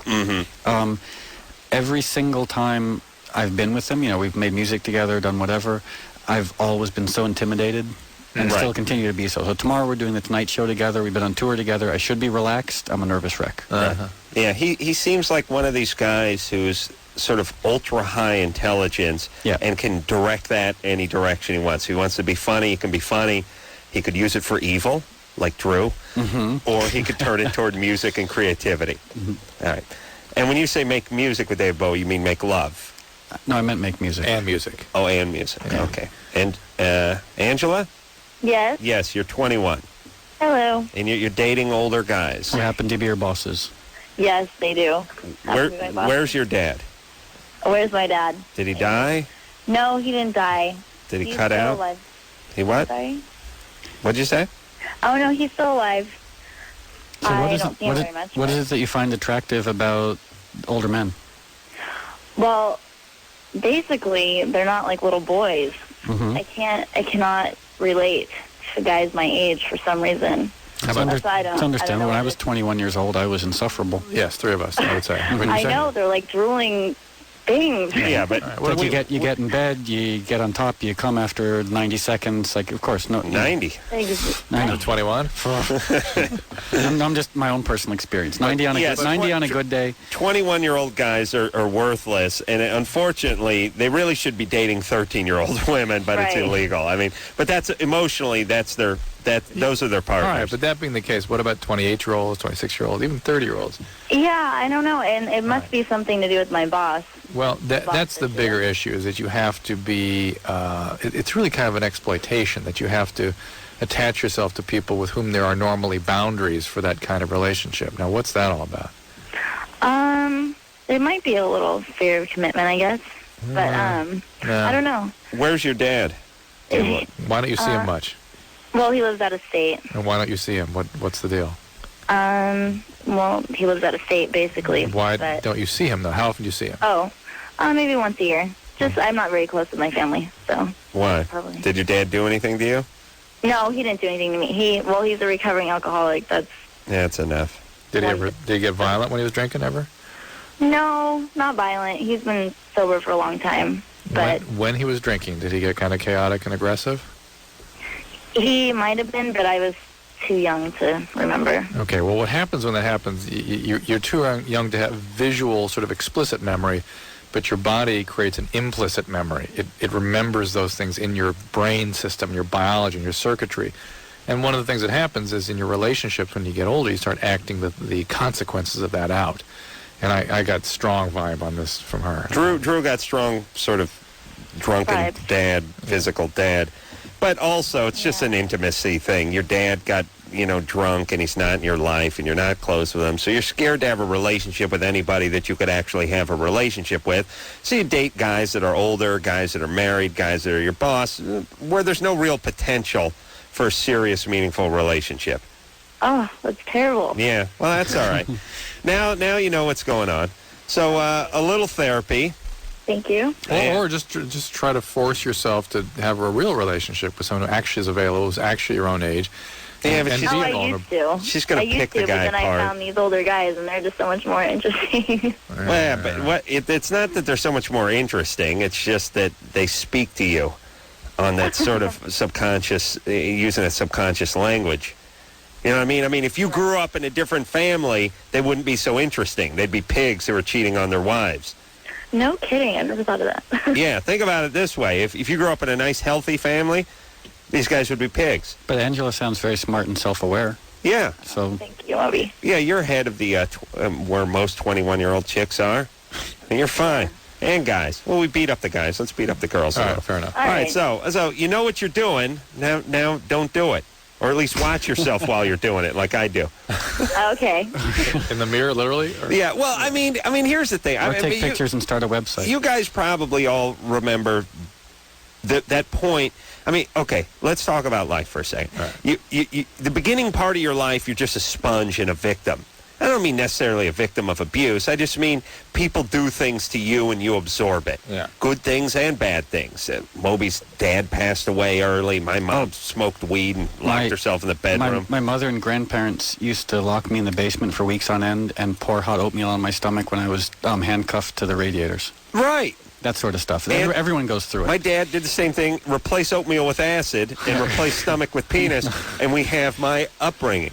Every single time I've been with him, we've made music together, done whatever, I've always been so intimidated and still continue to be so. So tomorrow we're doing the Tonight Show together. We've been on tour together. I should be relaxed. I'm a nervous wreck. Yeah, he seems like one of these guys who's sort of ultra-high intelligence and can direct that any direction he wants. If he wants to be funny, he can be funny. He could use it for evil. like Drew, or he could turn it toward music and creativity. All right. And when you say make music with David Bowie, you mean make love? No, I meant make music. And music. Oh, and music. Yeah. Okay. And Angela? Yes. Yes, you're 21. Hello. And you're dating older guys. Who happen to be your bosses? Yes, they do. Where's your dad? Where's my dad? Did he die? No, he didn't die. Did he He's cut still out? alive. He what? Sorry? What'd you say? Oh, no, he's still alive. So I don't see him very much. what is it that you find attractive about older men? Well, basically, they're not like little boys. I cannot relate to guys my age for some reason. It's understandable. When I was 21 years old, I was insufferable. Yes, 3 of us, I would say. I know, they're like drooling things. Yeah, but Like you get in bed, you get on top, you come after 90 seconds. Like, of course, no. 90. I know. 21? I'm just my own personal experience. 90 on a good day. 21-year-old guys are worthless, and unfortunately, they really should be dating 13-year-old women, but it's Right. illegal. I mean, but that's emotionally, those are their All partners. right, but that being the case, what about 28-year-olds, 26-year-olds, even 30-year-olds? Yeah, I don't know, and it must be something to do with my boss. Well, that's the bigger issue, is that you have to be, it's really kind of an exploitation, that you have to attach yourself to people with whom there are normally boundaries for that kind of relationship. Now, what's that all about? It might be a little fear of commitment, I guess, but No. I don't know. Where's your dad? Why don't you see him much? Well, he lives out of state. And why don't you see him? What's the deal? Well, he lives out of state, basically. Why but, don't you see him, though? How often do you see him? Oh, maybe once a year. Just, I'm not very close with my family, so. Why? Probably. Did your dad do anything to you? No, he didn't do anything to me. He's a recovering alcoholic. That's. Yeah, that's enough. Did he get violent when he was drinking ever? No, not violent. He's been sober for a long time, but When he was drinking, did he get kind of chaotic and aggressive? he might have been, but I was too young to remember. Okay, well, what happens when that happens, you're too young to have visual, sort of explicit memory, but your body creates an implicit memory. It remembers those things in your brain system, your biology, and your circuitry. And one of the things that happens is in your relationships when you get older, you start acting the consequences of that out. And I got strong vibe on this from her. Drew got strong, sort of drunken Vibe. dad, physical dad. But also, it's just an intimacy thing. Your dad got, drunk, and he's not in your life, and you're not close with him. So you're scared to have a relationship with anybody that you could actually have a relationship with. So you date guys that are older, guys that are married, guys that are your boss, where there's no real potential for a serious, meaningful relationship. Oh, that's terrible. Yeah, well, that's all right. Now you know what's going on. So a little therapy. Thank you. Or just try to force yourself to have a real relationship with someone who actually is available, who's actually your own age. Yeah, but and she's- be I vulnerable. used to. She's gonna pick the guy but then apart. I found these older guys, and they're just so much more interesting. Well, but it's not that they're so much more interesting. It's just that they speak to you on that sort of subconscious, using a subconscious language. You know what I mean? I mean, if you grew up in a different family, they wouldn't be so interesting. They'd be pigs who were cheating on their wives. No kidding. I've never thought of that. Yeah, think about it this way. If you grew up in a nice, healthy family, these guys would be pigs. But Angela sounds very smart and self-aware. Yeah. So Thank you, Moby. Yeah, you're ahead of the where most 21-year-old chicks are. And you're fine. And guys. Well, we beat up the guys. Let's beat up the girls. All now. right, fair enough. All right, so you know what you're doing. Now don't do it. Or at least watch yourself while you're doing it, like I do. Okay. In the mirror, literally? Or? Yeah, well, I mean, here's the thing. or take pictures and start a website. You guys probably all remember that point. I mean, okay, let's talk about life for a second. All right. You, the beginning part of your life, you're just a sponge and a victim. I don't mean necessarily a victim of abuse. I just mean people do things to you and you absorb it. Yeah. Good things and bad things. Moby's dad passed away early. My mom smoked weed and locked herself in the bedroom. My mother and grandparents used to lock me in the basement for weeks on end and pour hot oatmeal on my stomach when I was handcuffed to the radiators. Right. That sort of stuff. And Everyone goes through it. My dad did the same thing, replace oatmeal with acid and replace stomach with penis, and we have my upbringing.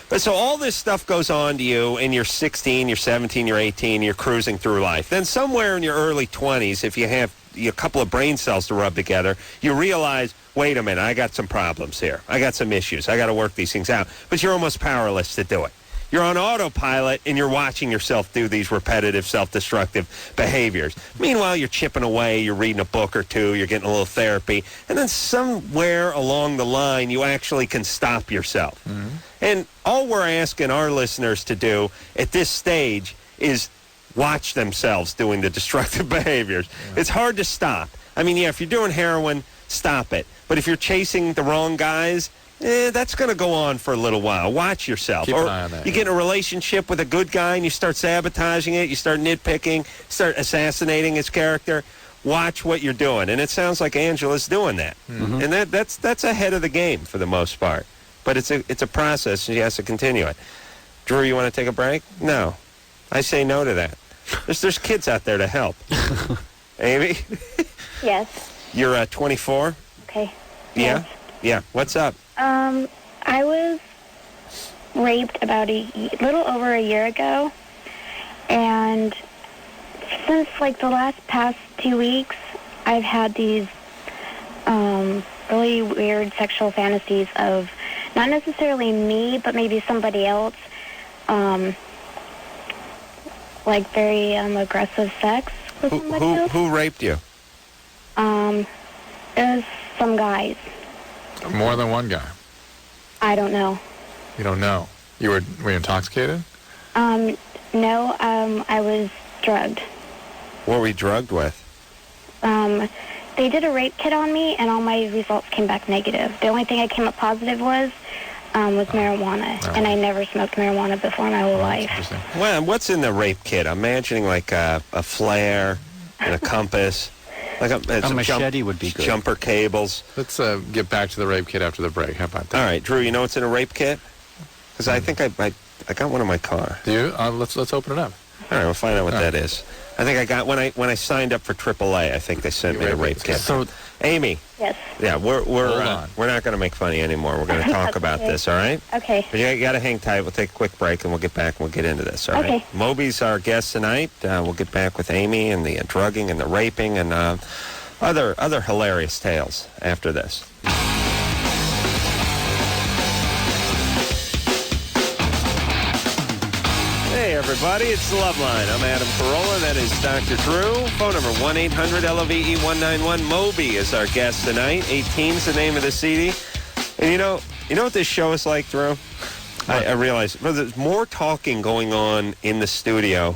But so all this stuff goes on to you, and you're 16, you're 17, you're 18, you're cruising through life. Then somewhere in your early 20s, if you have a couple of brain cells to rub together, you realize, wait a minute, I got some problems here. I got some issues. I got to work these things out. But you're almost powerless to do it. You're on autopilot, and you're watching yourself do these repetitive, self-destructive behaviors. Meanwhile, you're chipping away, you're reading a book or two, you're getting a little therapy, and then somewhere along the line, you actually can stop yourself. Mm-hmm. And all we're asking our listeners to do at this stage is watch themselves doing the destructive behaviors. Yeah. It's hard to stop. I mean, yeah, if you're doing heroin, stop it. But if you're chasing the wrong guys, that's going to go on for a little while. Watch yourself. Keep an eye on that, you get in a relationship with a good guy and you start sabotaging it, you start nitpicking, start assassinating his character. Watch what you're doing. And it sounds like Angela's doing that. Mm-hmm. And that's ahead of the game for the most part. But it's a process, and she has to continue it. Drew, you want to take a break? No. I say no to that. There's kids out there to help. Amy? Yes. You're 24? Okay. Yeah? Yes. Yeah. What's up? I was raped about a little over a year ago, and since like the past 2 weeks, I've had these really weird sexual fantasies of not necessarily me, but maybe somebody else, like very aggressive sex with somebody else. Who raped you? It was some guys. More than one guy. I don't know. You don't know. Were you intoxicated? No, I was drugged. What were you drugged with? They did a rape kit on me, and all my results came back negative. The only thing I came up positive was marijuana, and I never smoked marijuana before in my whole life. Well, what's in the rape kit? I'm imagining like a flare and a compass. Like a machete would be good. Jumper cables. Let's get back to the rape kit after the break. How about that? All right, Drew, you know what's in a rape kit? Because I think I got one in my car. Do you? Let's open it up. All right, we'll find out what that is. I think I got when I signed up for AAA. I think they sent me a rape kit. So, Amy. Yes. Yeah, we're not going to make fun of you anymore. We're going to talk about this. All right. Okay. But you got to hang tight. We'll take a quick break and we'll get back and we'll get into this. All right. Okay. Moby's our guest tonight. We'll get back with Amy and the drugging and the raping and other hilarious tales after this. Hey, everybody, it's Loveline. I'm Adam Carolla. That is Dr. Drew. Phone number 1-800-LOVE-191. Moby is our guest tonight. 18's the name of the CD. And you know what this show is like, Drew? I realize there's more talking going on in the studio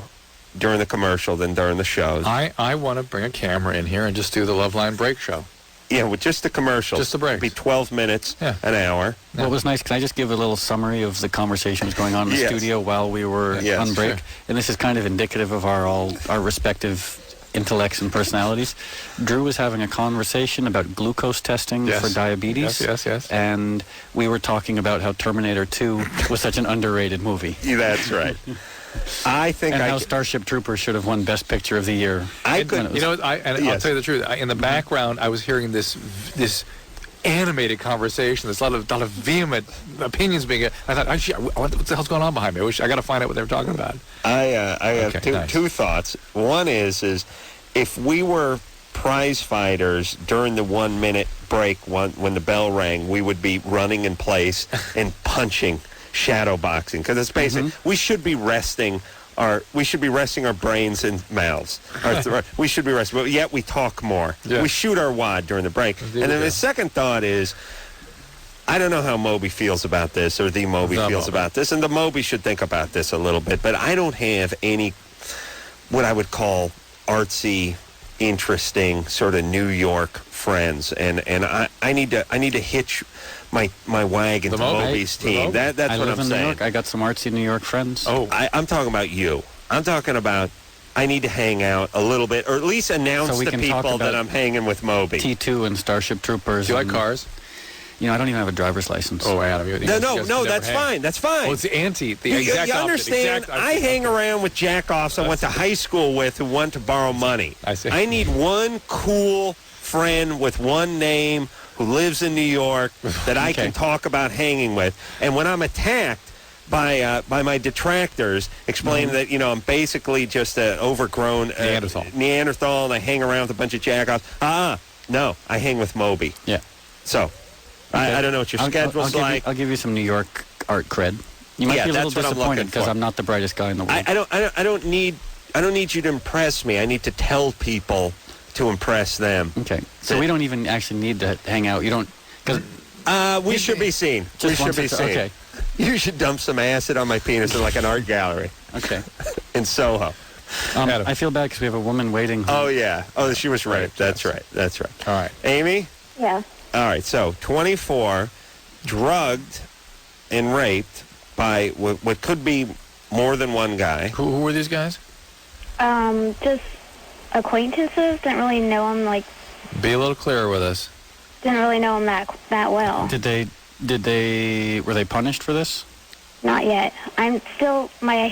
during the commercial than during the shows. I want to bring a camera in here and just do the Loveline break show. Yeah, with just the commercials. Just the breaks. It'd be 12 minutes, an hour. Well, it was nice. Can I just give a little summary of the conversations going on in the studio while we were on break? Sure. And this is kind of indicative of our respective intellects and personalities. Drew was having a conversation about glucose testing for diabetes. Yes. And we were talking about how Terminator 2 was such an underrated movie. Yeah, that's right. I think how Starship Troopers should have won Best Picture of the Year. I'll tell you the truth. In the background, I was hearing this animated conversation. There's a lot of vehement opinions being. I thought, what the hell's going on behind me? I got to find out what they were talking about. I have two thoughts. One is if we were prize fighters during the 1 minute break when the bell rang, we would be running in place and punching. Shadow boxing, because it's basically we should be resting our brains and mouths. We should be resting, but yet we talk more. Yeah. We shoot our wad during the break. Indeed, and then the second thought is, I don't know how Moby feels about this, or the Moby feels about this, and the Moby should think about this a little bit. But I don't have any what I would call artsy, interesting sort of New York friends, and I need to hitch my wagon to Moby's team. That's what I'm saying. New York. I got some artsy New York friends. Oh, I'm talking about you. I'm talking about I need to hang out a little bit, or at least announce to people that I'm hanging with Moby. T2 and Starship Troopers. Do you like cars? You know, I don't even have a driver's license. Oh, Adam. No, that's fine. That's fine. Well, it's the exact you opposite. understand, I hang around with jack-offs I went to high school with who want to borrow money. I see. I need one cool friend with one name who lives in New York that I can talk about hanging with. And when I'm attacked by my detractors, explaining that I'm basically just an overgrown Neanderthal, and I hang around with a bunch of jackoffs. No, I hang with Moby. Yeah. So, I don't know what your schedule's like. I'll give you some New York art cred. You might be a little disappointed because I'm not the brightest guy in the world. I don't need you to impress me. I need to tell people to impress them. Okay. So we don't even actually need to hang out. You don't because we should be seen. We should be seen. Okay. You should dump some acid on my penis in like an art gallery. Okay. In Soho. I feel bad because we have a woman waiting. Oh yeah. Oh, she was raped. That's right. All right. Amy? Yeah. All right. So 24, drugged and raped by what could be more than one guy. Who were these guys? Just acquaintances. Didn't really know them. Be a little clearer with us. Didn't really know them that well. Were they punished for this? Not yet. I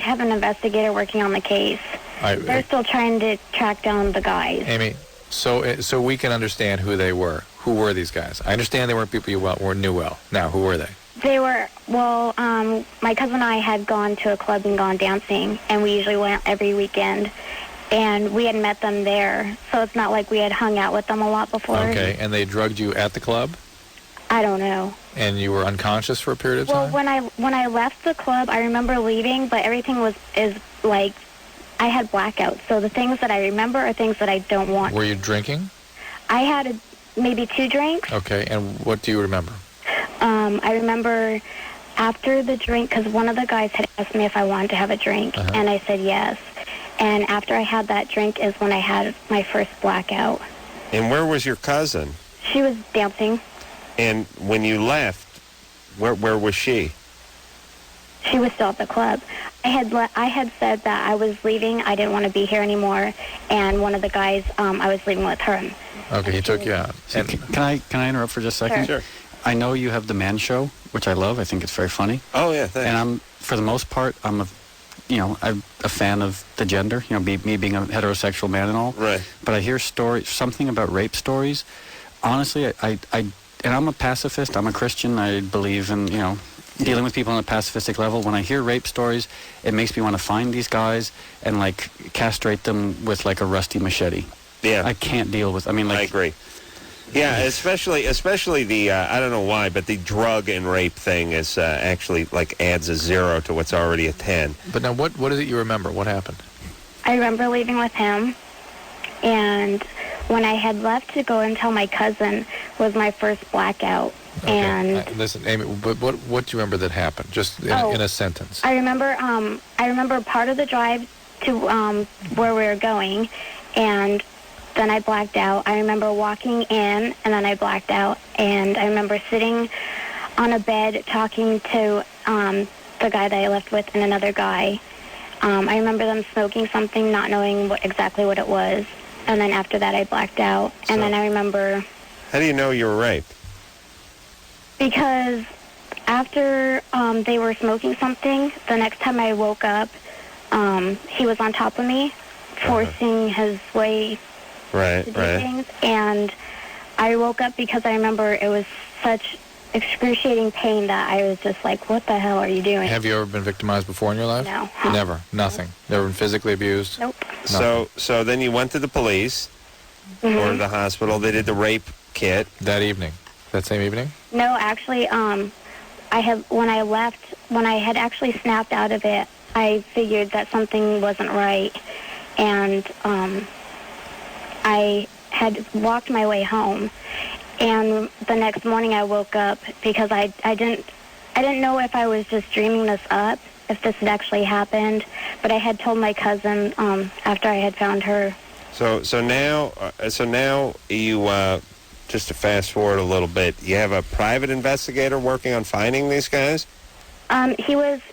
have an investigator working on the case. They're still trying to track down the guys. Amy, so we can understand who they were. Who were these guys? I understand they weren't people you knew well. Now, who were they? They were, my cousin and I had gone to a club and gone dancing, and we usually went every weekend, and we had met them there, so it's not like we had hung out with them a lot before. Okay, and they drugged you at the club? I don't know. And you were unconscious for a period of time? Well, when I left the club, I remember leaving, but everything I had blackouts, so the things that I remember are things that I don't want. Were you drinking? I had maybe 2 drinks. Okay, and what do you remember? I remember after the drink, because one of the guys had asked me if I wanted to have a drink, and I said yes. And after I had that drink is when I had my first blackout. And where was your cousin? She was dancing. And when you left, where was she? She was still at the club. I had said that I was leaving. I didn't want to be here anymore. And one of the guys, I was leaving with her. Okay, he took you out. So can I interrupt for just a second? Sure. I know you have the Man Show, which I love. I think it's very funny. Oh yeah, thanks. And for the most part, I'm a fan of the gender. Me being a heterosexual man and all. Right. But I hear something about rape stories. Honestly, and I'm a pacifist. I'm a Christian. I believe in dealing with people on a pacifistic level. When I hear rape stories, it makes me want to find these guys and castrate them with a rusty machete. Yeah. I can't deal with. I agree. Yeah, especially the I don't know why, but the drug and rape thing is actually adds a 0 to what's already a 10. But now, what is it you remember? What happened? I remember leaving with him, and when I had left to go and tell my cousin was my first blackout. Okay. And listen, Amy, but what do you remember that happened? Just in a sentence. I remember part of the drive to where we were going, and then I blacked out. I remember walking in, and then I blacked out. And I remember sitting on a bed talking to the guy that I left with and another guy. I remember them smoking something, not knowing exactly what it was. And then after that, I blacked out. And then I remember... How do you know you were raped? Because after they were smoking something, the next time I woke up, he was on top of me, forcing his way... Right. Things, and I woke up because I remember it was such excruciating pain that I was just like, what the hell are you doing? Have you ever been victimized before in your life? No. Never? Nothing? Never been physically abused? Nope. So then you went to the police or the hospital. They did the rape kit. That evening? That same evening? No, actually, when I left, when I had actually snapped out of it, I figured that something wasn't right, and I had walked my way home, and the next morning I woke up because I didn't know if I was just dreaming this up, if this had actually happened, but I had told my cousin after I had found her. So now you just to fast forward a little bit, you have a private investigator working on finding these guys? He works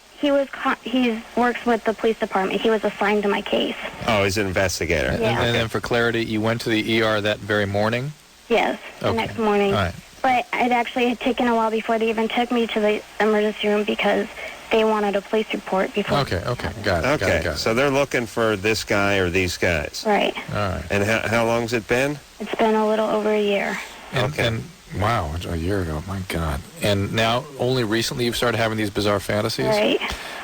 with the police department. He was assigned to my case. Oh, he's an investigator. Yeah. And then for clarity, you went to the ER that very morning? Yes, the next morning. All right. But it actually had taken a while before they even took me to the emergency room because they wanted a police report before. Okay, got it. Okay, got it. So they're looking for this guy or these guys. Right. All right. And how long's it been? It's been a little over a year. And Wow, a year ago. My God. And now, only recently you've started having these bizarre fantasies? Right.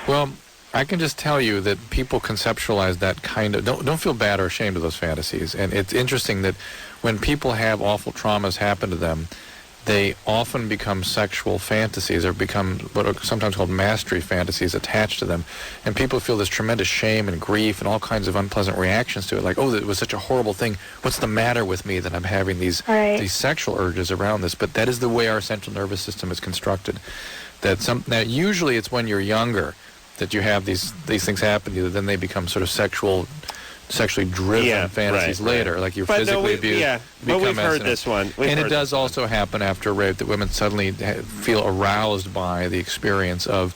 Well, I can just tell you that people conceptualize that kind of... Don't feel bad or ashamed of those fantasies. And it's interesting that when people have awful traumas happen to them, they often become sexual fantasies or become what are sometimes called mastery fantasies attached to them. And people feel this tremendous shame and grief and all kinds of unpleasant reactions to it. Like, oh, it was such a horrible thing. What's the matter with me that I'm having these sexual urges around this? But that is the way our central nervous system is constructed. Now, usually it's when you're younger that you have these things happen to you, then they become sort of sexually driven fantasies later, like you're physically abused. Yeah, but we've heard this one. And it does also happen after rape that women suddenly feel aroused by the experience of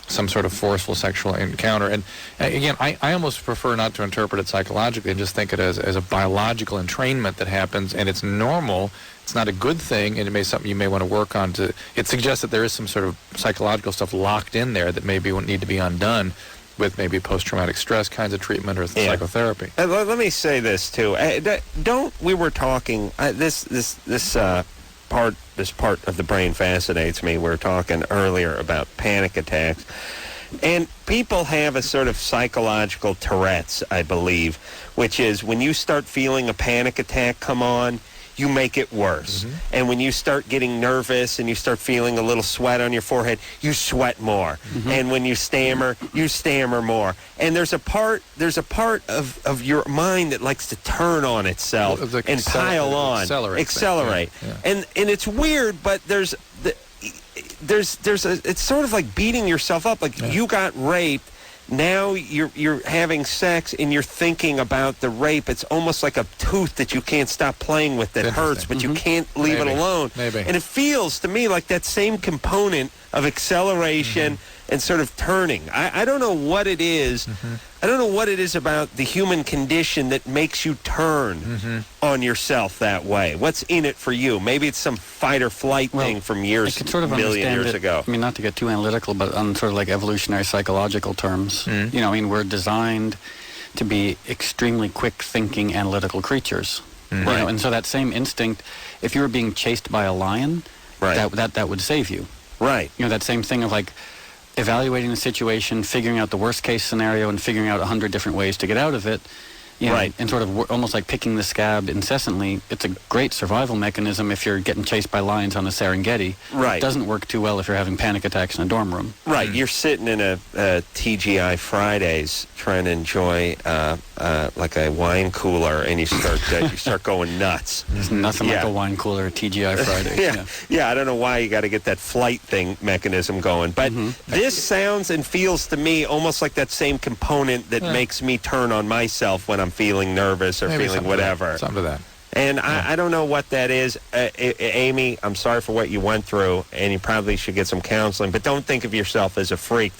some sort of forceful sexual encounter. And again, I almost prefer not to interpret it psychologically and just think it as a biological entrainment that happens, and it's normal. It's not a good thing, and it may be something you may want to work on. It suggests that there is some sort of psychological stuff locked in there that maybe would need to be undone with maybe post-traumatic stress kinds of treatment or psychotherapy. Let me say this too. We were talking this part of the brain fascinates me. We were talking earlier about panic attacks, and people have a sort of psychological Tourette's, I believe, which is when you start feeling a panic attack come on, you make it worse. Mm-hmm. And when you start getting nervous and you start feeling a little sweat on your forehead, you sweat more. Mm-hmm. And when you stammer more. And there's a part of your mind that likes to turn on itself and pile on, accelerate. Yeah. And it's weird, but it's sort of like beating yourself up. Like you got raped. Now you're having sex and you're thinking about the rape. It's almost like a tooth that you can't stop playing with that hurts, but you can't leave it alone. Maybe. And it feels to me like that same component of acceleration and sort of turning. I don't know what it is. I don't know what it is about the human condition that makes you turn on yourself that way. What's in it for you? Maybe it's some fight or flight thing from million years ago. I mean, not to get too analytical, but on sort of like evolutionary psychological terms. You know, I mean, we're designed to be extremely quick-thinking, analytical creatures. You know, and so that same instinct, if you were being chased by a lion, that would save you. Right. You know, that same thing of like evaluating the situation, figuring out the worst case scenario, and figuring out 100 different ways to get out of it. You know, and sort of almost like picking the scab incessantly. It's a great survival mechanism if you're getting chased by lions on the Serengeti. Right. It doesn't work too well if you're having panic attacks in a dorm room. Right. You're sitting in a TGI Fridays trying to enjoy like a wine cooler, and you start going nuts. There's nothing like a wine cooler at TGI Fridays. Yeah. I don't know why you got to get that flight thing mechanism going, but this sounds and feels to me almost like that same component that makes me turn on myself when I'm feeling nervous or feeling whatever. Something to that. And I don't know what that is. Amy, I'm sorry for what you went through, and you probably should get some counseling, but don't think of yourself as a freak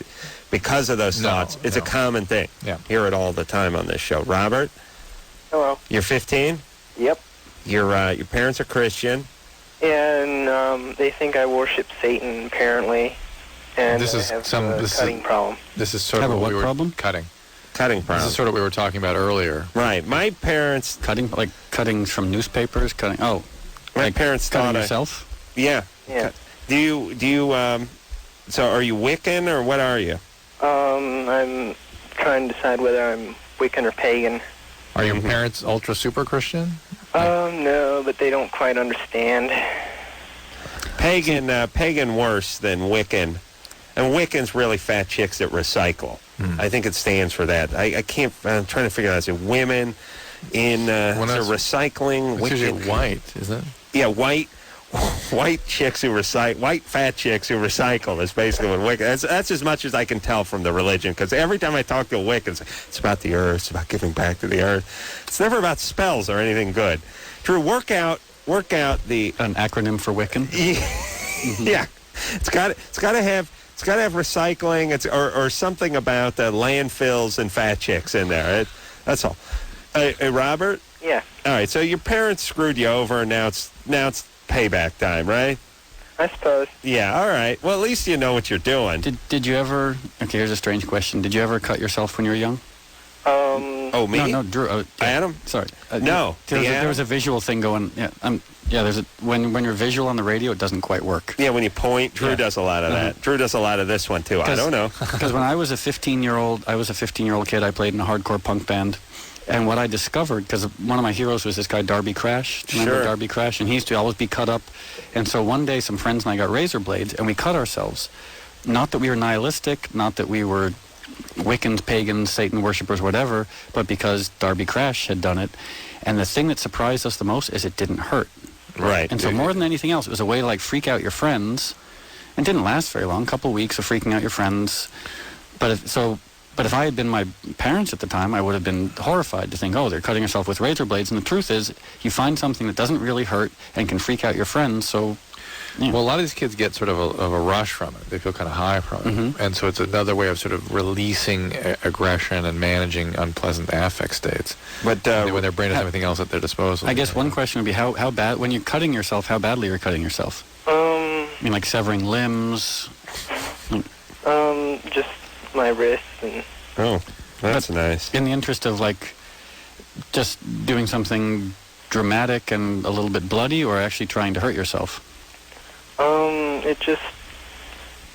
because of those thoughts. It's a common thing. Yeah. Hear it all the time on this show. Robert? Hello. You're 15? Yep. Your parents are Christian? And they think I worship Satan, apparently. And this is I have a cutting problem. This is sort of what we were cutting problem. This is sort of what we were talking about earlier. Right. My parents... Cuttings from newspapers? My parents cutting thought yourself? Yeah. Do you, so are you Wiccan, or what are you? I'm trying to decide whether I'm Wiccan or pagan. Are your parents ultra super Christian? No, but they don't quite understand. Pagan worse than Wiccan. And Wiccan's really fat chicks that recycle. I think it stands for that. I'm trying to figure out, is it women in recycling? It's usually white, isn't it? Yeah, white chicks who recycle, white fat chicks who recycle is basically what Wiccan. That's as much as I can tell from the religion, because every time I talk to a Wiccan, it's about the earth, it's about giving back to the earth. It's never about spells or anything good. Drew, work out the an acronym for Wiccan. Yeah, it's got to have recycling. Or something about landfills and fat chicks in there. That's all. Hey, Robert. Yeah. All right. So your parents screwed you over, and now it's payback time, right? I suppose. Yeah. All right. Well, at least you know what you're doing. Did you ever? Okay, here's a strange question. Did you ever cut yourself when you were young? Oh, me? No, Drew. Adam? Sorry. No, There was a visual thing going. Yeah, when you're visual on the radio, it doesn't quite work. Yeah, when you point, Drew does a lot of that. Drew does a lot of this one too. I don't know. Because when I was a 15-year-old kid, I played in a hardcore punk band. And what I discovered, because one of my heroes was this guy, Darby Crash. Do you remember Darby Crash? And he used to always be cut up. And so one day, some friends and I got razor blades, and we cut ourselves. Not that we were nihilistic, not that we were Wiccans, pagans, Satan worshippers, whatever, but because Darby Crash had done it. And the thing that surprised us the most is it didn't hurt. Right. And so more than anything else, it was a way to like freak out your friends. It didn't last very long, a couple of weeks of freaking out your friends. But if I had been my parents at the time, I would have been horrified to think, oh, they're cutting yourself with razor blades. And the truth is, you find something that doesn't really hurt and can freak out your friends, so... Yeah. Well, a lot of these kids get sort of a rush from it. They feel kind of high from it. And so it's another way of sort of releasing aggression and managing unpleasant affect states. But when their brain has everything else at their disposal. I guess one question would be, how bad, when you're cutting yourself, how badly are you cutting yourself? I mean, like severing limbs? Just my wrists and... Oh, that's nice. In the interest of, like, just doing something dramatic and a little bit bloody, or actually trying to hurt yourself? It just...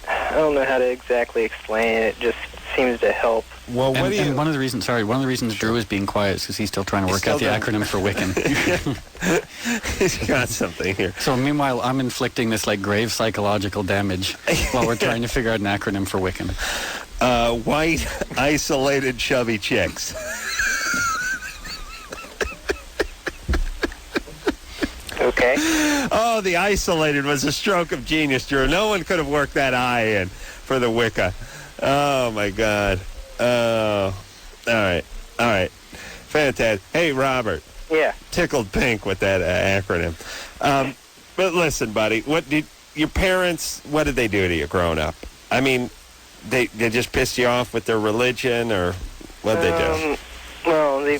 I don't know how to exactly explain it. It just seems to help. Well, and one of the reasons Drew is being quiet is because he's still trying to work out the acronym for Wiccan. He's got something here. So meanwhile, I'm inflicting this like grave psychological damage while we're trying to figure out an acronym for Wiccan. White, isolated, chubby chicks. Okay. Oh, the isolated was a stroke of genius, Drew. No one could have worked that I in for the Wicca. Oh, my God. Oh, all right. Fantastic. Hey, Robert. Yeah. Tickled pink with that acronym. But listen, buddy, what did your parents, what did they do to you growing up? I mean, they just pissed you off with their religion, or what did they do? Well, they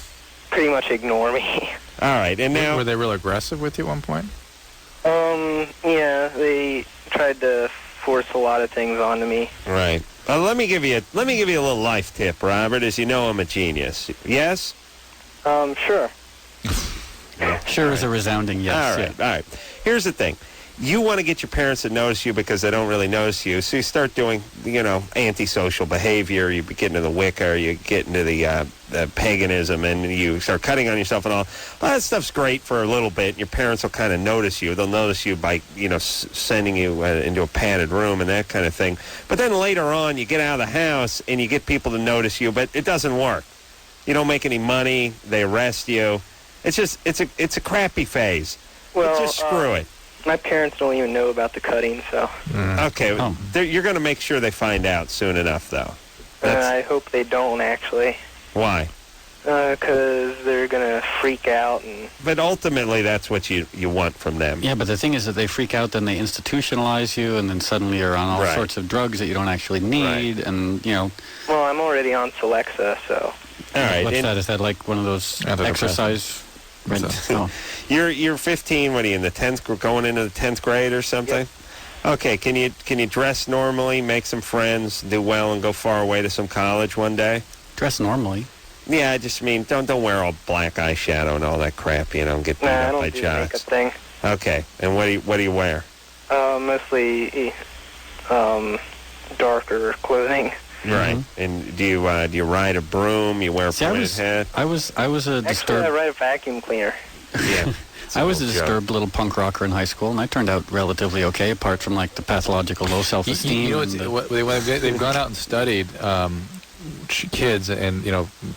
pretty much ignore me. All right, and now... Were they real aggressive with you at one point? Yeah, they tried to force a lot of things onto me. Right. Let me give you a little life tip, Robert. As you know, I'm a genius. Yes? Sure. Sure is a resounding yes. All right. Here's the thing. You want to get your parents to notice you because they don't really notice you. So you start doing, antisocial behavior. You get into the Wicca, you get into the paganism, and you start cutting on yourself and all. Well, that stuff's great for a little bit. Your parents will kind of notice you. They'll notice you by, sending you into a padded room and that kind of thing. But then later on, you get out of the house and you get people to notice you, but it doesn't work. You don't make any money. They arrest you. It's a crappy phase. Well, just screw it. My parents don't even know about the cutting, so... Okay, you're going to make sure they find out soon enough, though. I hope they don't, actually. Why? Because they're going to freak out and... But ultimately, that's what you want from them. Yeah, but the thing is that they freak out, then they institutionalize you, and then suddenly you're on all sorts of drugs that you don't actually need, and, Well, I'm already on Celexa, so... All right. What's that? Is that like one of those exercise... You're 15. What are you in the 10th? Going into the 10th grade or something? Yep. Okay. Can you dress normally, make some friends, do well, and go far away to some college one day? Dress normally. Yeah, I just mean don't wear all black eyeshadow and all that crap. Get beat up by jocks. I don't do the makeup thing. Okay. And what do you wear? Mostly darker clothing. Right. Mm-hmm. And do you ride a broom? You wear a pointed hat? I was a disturbed... Actually, I ride a vacuum cleaner. Yeah. I was a disturbed little punk rocker in high school, and I turned out relatively okay, apart from like the pathological low self-esteem. They've gone out and studied kids, and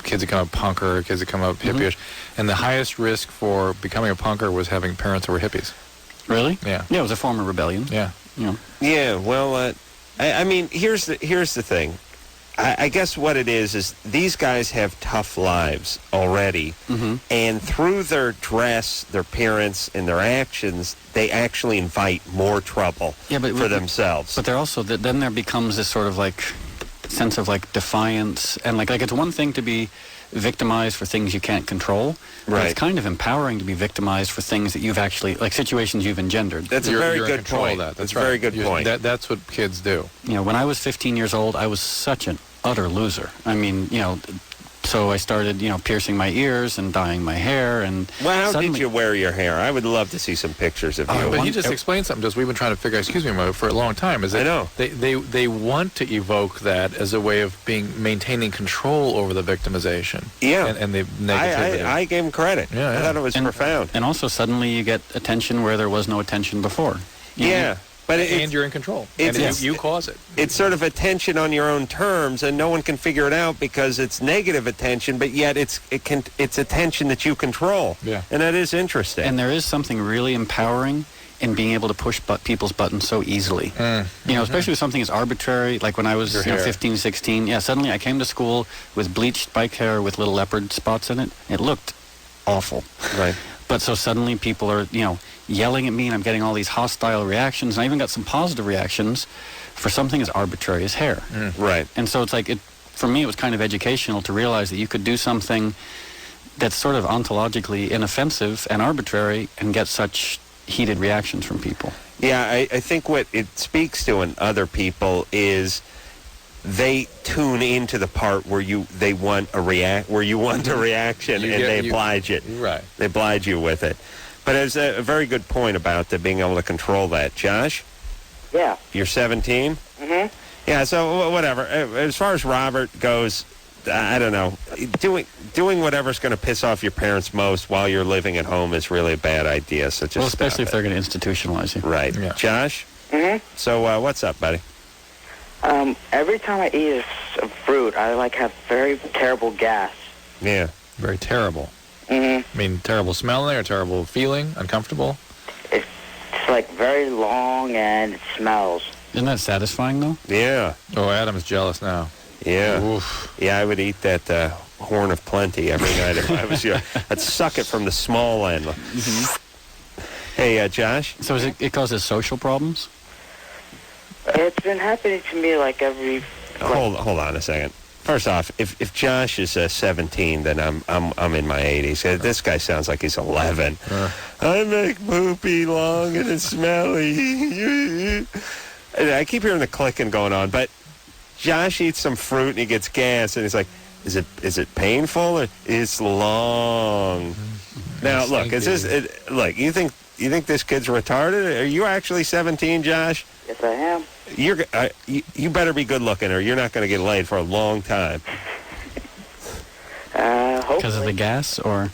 kids that come up punker, kids that come up hippie-ish, and the highest risk for becoming a punker was having parents who were hippies. Really? Yeah. Yeah, it was a form of rebellion. Yeah. Yeah. Well, I mean, here's the thing. I guess what it is these guys have tough lives already, and through their dress, their appearance, and their actions, they actually invite more trouble for themselves. But they're also, then there becomes this sort of like sense of like defiance, and like it's one thing to be victimized for things you can't control, but it's kind of empowering to be victimized for things that you've actually, like situations you've engendered. That's a very good point. That's a very good point. That's what kids do. When I was 15 years old, I was such an utter loser. I mean, so I started, piercing my ears and dyeing my hair. And Well, how suddenly, did you wear your hair? I would love to see some pictures of you. But he just explained something to us. We've been trying to figure out, excuse me, Mo, for a long time. Is that I know. They want to evoke that as a way of maintaining control over the victimization. Yeah. And the negativity. I gave him credit. Yeah, yeah. I thought it was profound. And also, suddenly you get attention where there was no attention before. Yeah. But and you're in control. And you cause it. It's sort of attention on your own terms, and no one can figure it out because it's negative attention, but yet it's attention that you control. Yeah. And that is interesting. And there is something really empowering in being able to push people's buttons so easily. Especially with something as arbitrary, like when I was 15, 16. Yeah, suddenly I came to school with bleached spike hair with little leopard spots in it. It looked awful. Right. But so suddenly people are, yelling at me, and I'm getting all these hostile reactions. And I even got some positive reactions for something as arbitrary as hair. Right. And so it's like, for me, it was kind of educational to realize that you could do something that's sort of ontologically inoffensive and arbitrary and get such heated reactions from people. Yeah, I think what it speaks to in other people is they tune into the part where you want a reaction, and they oblige it. Right. They oblige you with it. But it's a very good point about being able to control that. Josh? Yeah. You're 17? Mm-hmm. Yeah, so whatever. As far as Robert goes, I don't know. Doing whatever's going to piss off your parents most while you're living at home is really a bad idea. So just especially if they're going to institutionalize you. Right. Yeah. Josh? Mm-hmm. So what's up, buddy? Every time I eat a fruit, I have very terrible gas. Yeah. Very terrible. Mm-hmm. I mean, terrible smelling or terrible feeling? Uncomfortable? It's very long and it smells. Isn't that satisfying, though? Yeah. Oh, Adam's jealous now. Yeah. Oof. Yeah, I would eat that Horn of Plenty every night if I was you. I'd suck it from the small end. Mm-hmm. Hey, Josh? So it causes social problems? It's been happening to me every... Hold on a second. First off, if Josh is 17, then I'm in my 80s. This guy sounds like he's 11. I make poopy long and it's smelly. And I keep hearing the clicking going on, but Josh eats some fruit and he gets gas, and he's like, "Is it painful? Or it's long." Now, look, look, you think this kid's retarded? Are you actually 17, Josh? Yes, I am. You better be good looking, or you're not going to get laid for a long time. Hopefully. Because of the gas, or?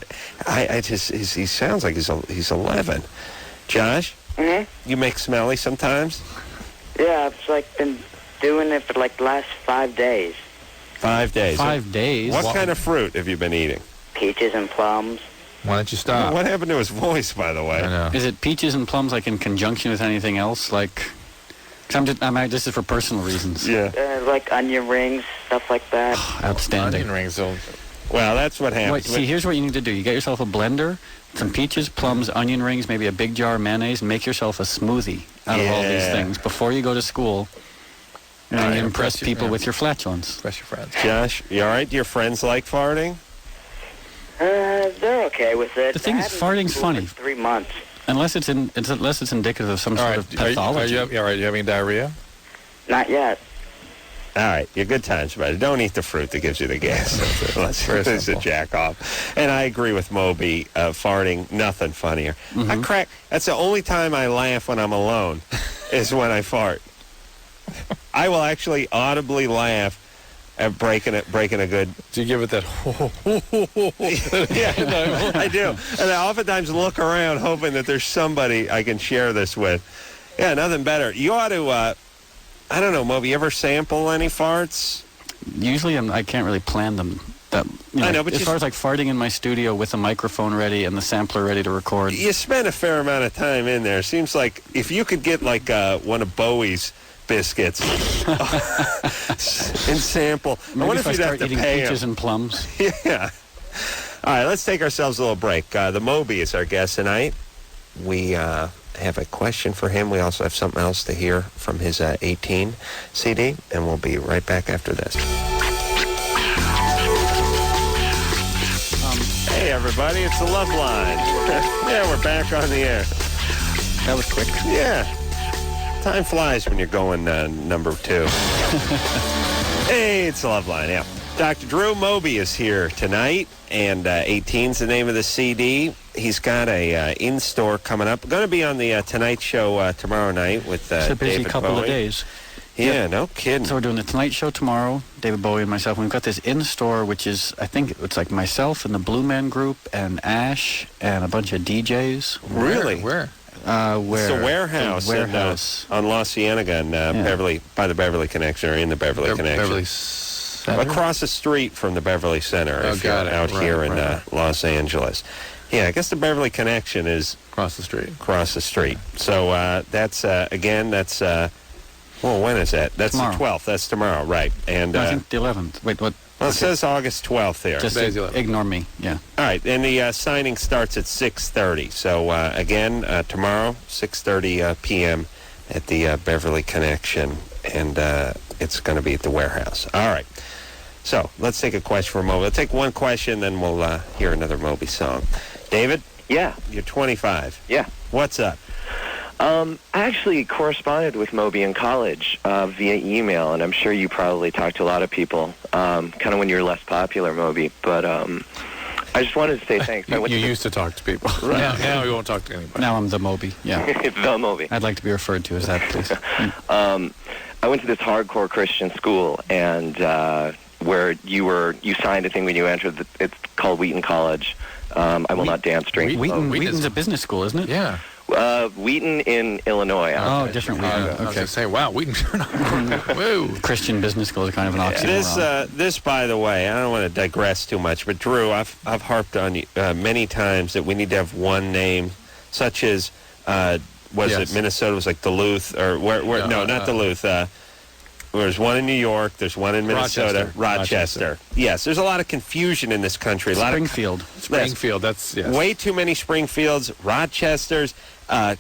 He sounds like he's 11. Josh? Mm-hmm. You make smelly sometimes? Yeah, I've been doing it for the last 5 days. 5 days. 5 days? What kind of fruit have you been eating? Peaches and plums. Why don't you stop? What happened to his voice, by the way? I know. Is it peaches and plums in conjunction with anything else? This is for personal reasons. Yeah. Onion rings, stuff like that. Outstanding. Onion rings. Well, that's what happens. Here's what you need to do. You get yourself a blender, some peaches, plums, onion rings, maybe a big jar of mayonnaise, and make yourself a smoothie out of all these things before you go to school. And you impress people with your flatulence. Impress your friends. Josh, you all right? Do your friends like farting? They're okay with it. The thing is, farting's funny. For 3 months. Unless it's indicative of some sort of pathology. Are you having diarrhea? Not yet. All right, you're good times, buddy. Don't eat the fruit that gives you the gas. That's a jack off. And I agree with Moby. Farting, nothing funnier. Mm-hmm. I crack. That's the only time I laugh when I'm alone, is when I fart. I will actually audibly laugh at breaking a good. Do you give it that? Yeah, I do. And I oftentimes look around hoping that there's somebody I can share this with. Yeah, nothing better. You ought to. I don't know, Moby, you ever sample any farts? Usually I can't really plan them. I know, but as far as farting in my studio with a microphone ready and the sampler ready to record. You spend a fair amount of time in there. Seems like if you could get one of Bowie's biscuits and sample. Maybe I wonder if if you'd have to eating pay peaches him. And plums. Yeah. All right, let's take ourselves a little break. The Moby is our guest tonight. We have a question for him. We also have something else to hear from his 18 CD, and we'll be right back after this. Hey, everybody, it's the Loveline. Yeah, we're back on the air. That was quick. Yeah. Time flies when you're going number 2. Hey, it's the Loveline, yeah. Dr. Drew Moby is here tonight, and 18's the name of the CD. He's got a in-store coming up. Going to be on the Tonight Show tomorrow night with It's a busy David couple Bowie. of days. Yeah, no kidding. So we're doing the Tonight Show tomorrow, David Bowie and myself. And we've got this in-store, which is, I think it's like myself and the Blue Man Group and Ash and a bunch of DJs. Really? Where? It's the warehouse, The warehouse. on La Cienega and Beverly, by the Beverly Connection, or in the Beverly Connection. Beverly Center? Across the street from the Beverly Center, Oh, if you're got it. out Right, here in right. Los Angeles. Yeah, I guess the Beverly Connection is Across the street. across the street. So that's, again, that's, well, when is that? That's Tomorrow. the 12th. That's tomorrow, right. And No, I think the 11th. Wait, what? well, it says August 12th here. Just Today's the 11th. ignore me. Yeah. All right, and the signing starts at 6:30. So, again, tomorrow, 6:30 p.m. at the Beverly Connection, and it's going to be at the warehouse. All right. So, let's take a question from Moby. We'll take one question, then we'll hear another Moby song. David, Yeah, you're 25. yeah. What's up? I actually corresponded with Moby in college via email, and I'm sure you probably talked to a lot of people, kind of when you were less popular, Moby. But I just wanted to say thanks. You used to talk to people. Now we won't talk to anybody. Now I'm the Moby. Yeah. the Moby. I'd like to be referred to as that, please. I went to this hardcore Christian school, and where you signed a thing when you entered. It's called Wheaton College. I will not dance drink. Wheaton's a business school, isn't it? Yeah. Wheaton in Illinois. Oh, different Wheaton. I was going Okay. to say, wow, Wheaton. Whoa. Christian business school is kind of an oxymoron. This, by the way, I don't want to digress too much, but Drew, I've harped on you many times that we need to have one name, such as Yes. it Minnesota was like Duluth or where no, not Duluth. There's one in New York. There's one in Minnesota. Rochester. Yes, there's a lot of confusion in this country. A lot Springfield. Springfield, that's, yes. Way too many Springfields, Rochesters,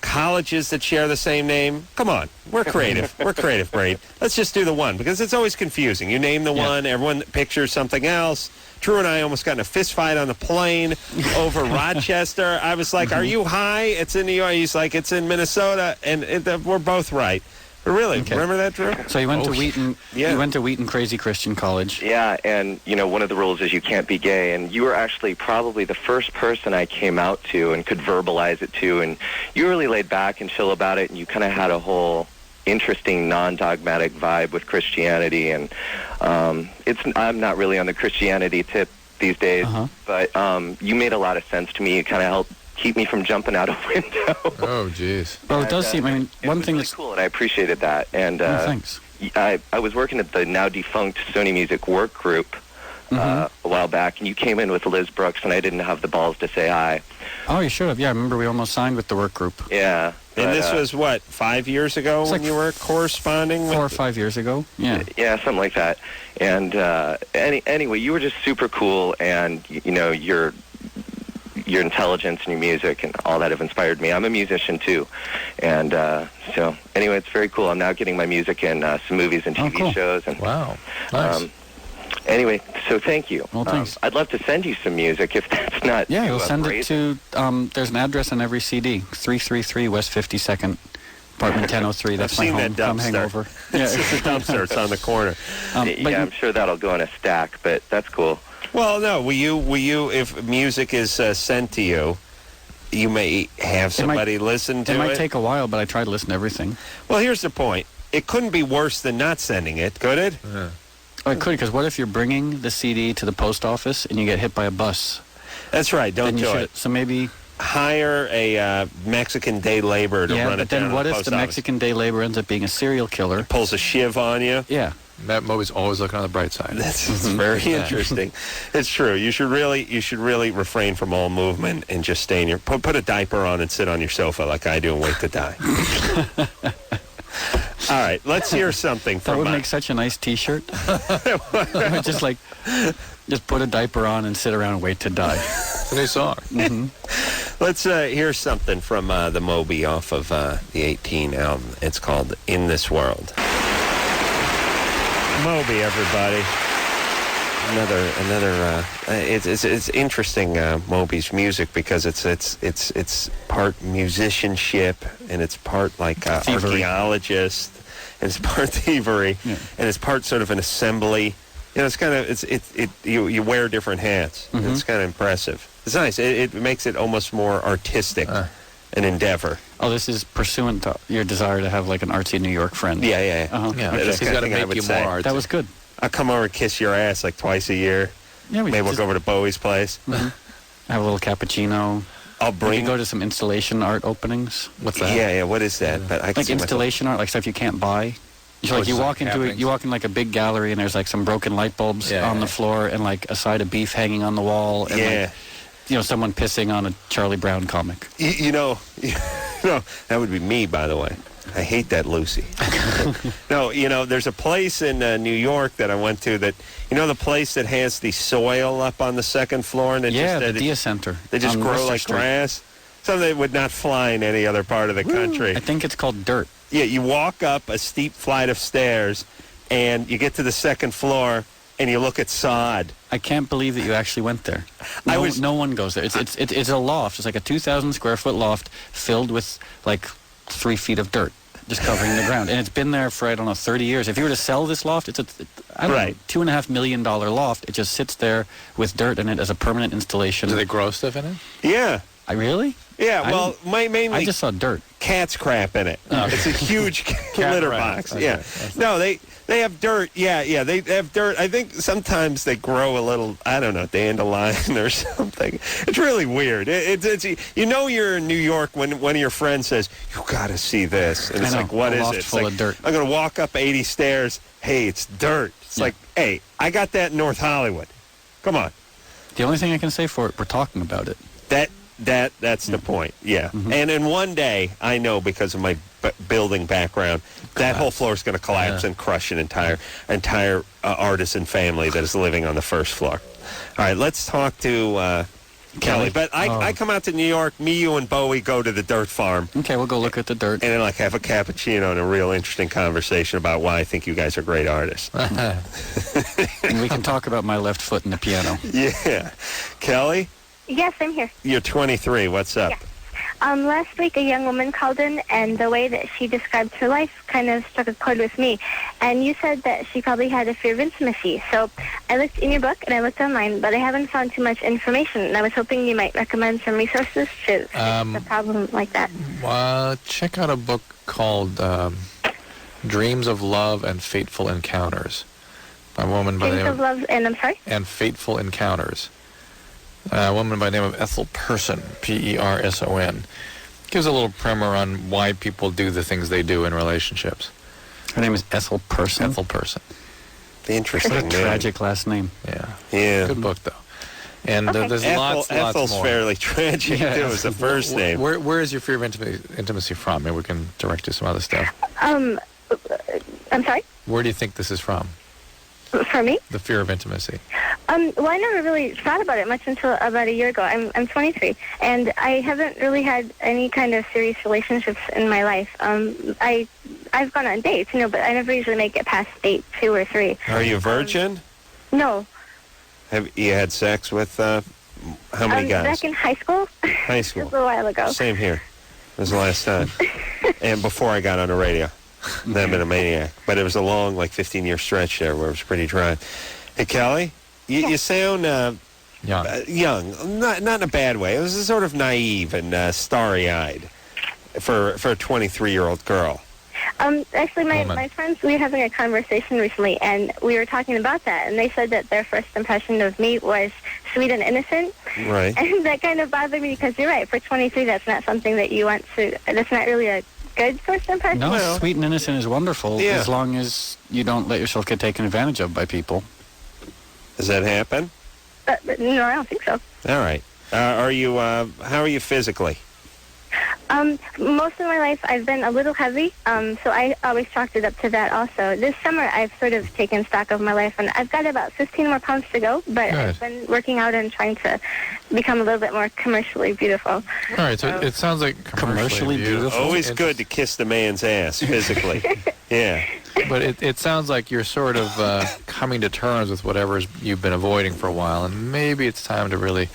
colleges that share the same name. Come on, we're creative. We're creative, Braid. Let's just do the one, because it's always confusing. You name the one, everyone pictures something else. Drew and I almost got in a fist fight on the plane over Rochester. I was like, are you high? It's in New York. He's like, it's in Minnesota. And we're both right. But really, remember that, Drew? So you went to Wheaton. Yeah. You went to Wheaton Crazy Christian College. Yeah, and, one of the rules is you can't be gay, and you were actually probably the first person I came out to and could verbalize it to, and you really laid back and chill about it, and you kind of had a whole interesting non-dogmatic vibe with Christianity, and I'm not really on the Christianity tip these days, but you made a lot of sense to me. You kind of helped keep me from jumping out a window. Oh, jeez. Well, it does seem, I mean, one thing that's cool, and I appreciated that, and thanks. I was working at the now defunct Sony Music work group a while back, and you came in with Liz Brooks, and I didn't have the balls to say hi. Oh, you should have. Yeah, I remember we almost signed with the work group. Yeah. And this was, what, 5 years ago when you were corresponding? 4 or 5 years ago. Yeah. Yeah, something like that. And anyway, you were just super cool, and, your intelligence and your music and all that have inspired me. I'm a musician, too. And so, anyway, it's very cool. I'm now getting my music in some movies and TV shows. And, wow. Nice. Anyway, so thank you. Well, thanks. I'd love to send you some music if that's not Yeah, too we'll send it brazen. to, there's an address on every CD, 333 West 52nd, apartment 1003. That's I've my seen home. that Come dumpster. hangover. It's just a dumpster. It's on the corner. Yeah, I'm sure that'll go in a stack, but that's cool. Well, no. Will you? If music is sent to you, you may have somebody listen to it. It might take a while, but I try to listen to everything. Well, here's the point. It couldn't be worse than not sending it, could it? Yeah. Oh, it could, because what if you're bringing the CD to the post office and you get hit by a bus? That's right. Don't Then you do should- it. So maybe Hire a Mexican day laborer to yeah, run but it down then to what the if post the office. Mexican day labor ends up being a serial killer? Pulls a shiv on you? Yeah. Matt Moby's always looking on the bright side. That's very interesting. It's true. You should really refrain from all movement and just stay in your put a diaper on and sit on your sofa like I do and wait to die. All right, let's hear something from That would make such a nice T-shirt. just put a diaper on and sit around and wait to die. It's a new song. Let's hear something from the Moby off of the 18 album. It's called In This World. Moby, everybody. Another. It's interesting, Moby's music, because it's part musicianship and it's part like archaeologist and it's part thievery and it's part sort of an assembly. it's kind of you wear different hats. Mm-hmm. It's kind of impressive. It's nice. It makes it almost more artistic, an endeavor. Oh, this is pursuant to your desire to have like an artsy New York friend. Yeah. Uh-huh. Yeah, That's he's the got kind to of thing I make would you say. more artsy. That was good. I'll come over and kiss your ass like twice a year. Yeah, we Maybe we'll just go over to Bowie's place. have a little cappuccino. I'll We bring. could go to some installation art openings. What's that? Yeah. What is that? But I can Like see myself- installation art, like stuff you can't buy. So Oh, like you just walk like into happenings. you walk in like a big gallery and there's like some broken light bulbs Yeah, on yeah. the floor and like a side of beef hanging on the wall and Yeah. like someone pissing on a Charlie Brown comic. You know, that would be me, by the way. I hate that Lucy. No, there's a place in New York that I went to that, the place that has the soil up on the second floor, and The Dia Center. they just on grow Worcester like Street. grass. Something that would not fly in any other part of the country. I think it's called dirt. Yeah, you walk up a steep flight of stairs, and you get to the second floor, and you look at sod. I can't believe that you actually went there. I No one goes there. It's a loft. It's like a 2,000 square foot loft filled with like 3 feet of dirt, just covering the ground. And it's been there for, I don't know, 30 years. If you were to sell this loft, it's I don't know, $2.5 million loft. It just sits there with dirt in it as a permanent installation. Do they grow stuff in it? Yeah. I really? Yeah, well, mainly I just saw dirt. cat's crap in it. It's a huge litter box. Okay. Yeah. No, they have dirt. Yeah, they have dirt. I think sometimes they grow a little, I don't know, dandelion or something. It's really weird. It's you're in New York when one of your friends says, "You got to see this." And it's I know, like, what a is loft it? It's full like, of dirt. I'm going to walk up 80 stairs. Hey, it's dirt. It's like, hey, I got that in North Hollywood. Come on. The only thing I can say for it, we're talking about it. That's the point, yeah. And in one day, I know because of my building background, that whole floor is going to collapse and crush an entire artisan family that is living on the first floor. All right, let's talk to Kelly. But I come out to New York, me, you, and Bowie go to the dirt farm. Okay, we'll go look at the dirt. And then have a cappuccino and a real interesting conversation about why I think you guys are great artists. And we can talk about my left foot in the piano. Yeah. Kelly? Yes, I'm here. You're 23. What's up? Yeah. Last week, a young woman called in, and the way that she described her life kind of struck a chord with me. And you said that she probably had a fear of intimacy. So I looked in your book, and I looked online, but I haven't found too much information. And I was hoping you might recommend some resources to fix a problem like that. Check out a book called Dreams of Love and Fateful Encounters. A woman by the Dreams name of Love, and I'm sorry? And Fateful Encounters. A woman by the name of Ethel Person, Person. Gives a little primer on why people do the things they do in relationships. Her name is Ethel Person. Ethel Person. Interesting. What a tragic last name. Yeah. Good book, though. And there's lots Ethel's more. fairly tragic, too, is the first name. Where is your fear of intimacy from? Maybe we can direct you to some other stuff. I'm sorry? Where do you think this is from? For me? The fear of intimacy. Well, I never really thought about it much until about a year ago. I'm 23, and I haven't really had any kind of serious relationships in my life. I've gone on dates, but I never usually make it past date 2 or 3. Are you a virgin? No. Have you had sex with how many guys? Back in high school. High school. Just a while ago. Same here. It was the last time. And before I got on the radio. Then I've been a maniac. But it was a long, 15-year stretch there where it was pretty dry. Hey, Kelly, you sound young. Not in a bad way. It was sort of naive and starry-eyed for a 23-year-old girl. Actually, my friends, we were having a conversation recently, and we were talking about that, and they said that their first impression of me was sweet and innocent. Right. And that kind of bothered me because you're right. For 23, that's not something that you want to, that's not really a good first impression. No, sweet and innocent is wonderful as long as you don't let yourself get taken advantage of by people. Does that happen? No, I don't think so. All right. How are you physically? Most of my life I've been a little heavy, so I always chalked it up to that also. This summer I've sort of taken stock of my life, and I've got about 15 more pounds to go, but I've been working out and trying to become a little bit more commercially beautiful. All right, so it sounds like commercially beautiful. Always good to kiss the man's ass physically. Yeah. But it sounds like you're sort of coming to terms with whatever you've been avoiding for a while, and maybe it's time to really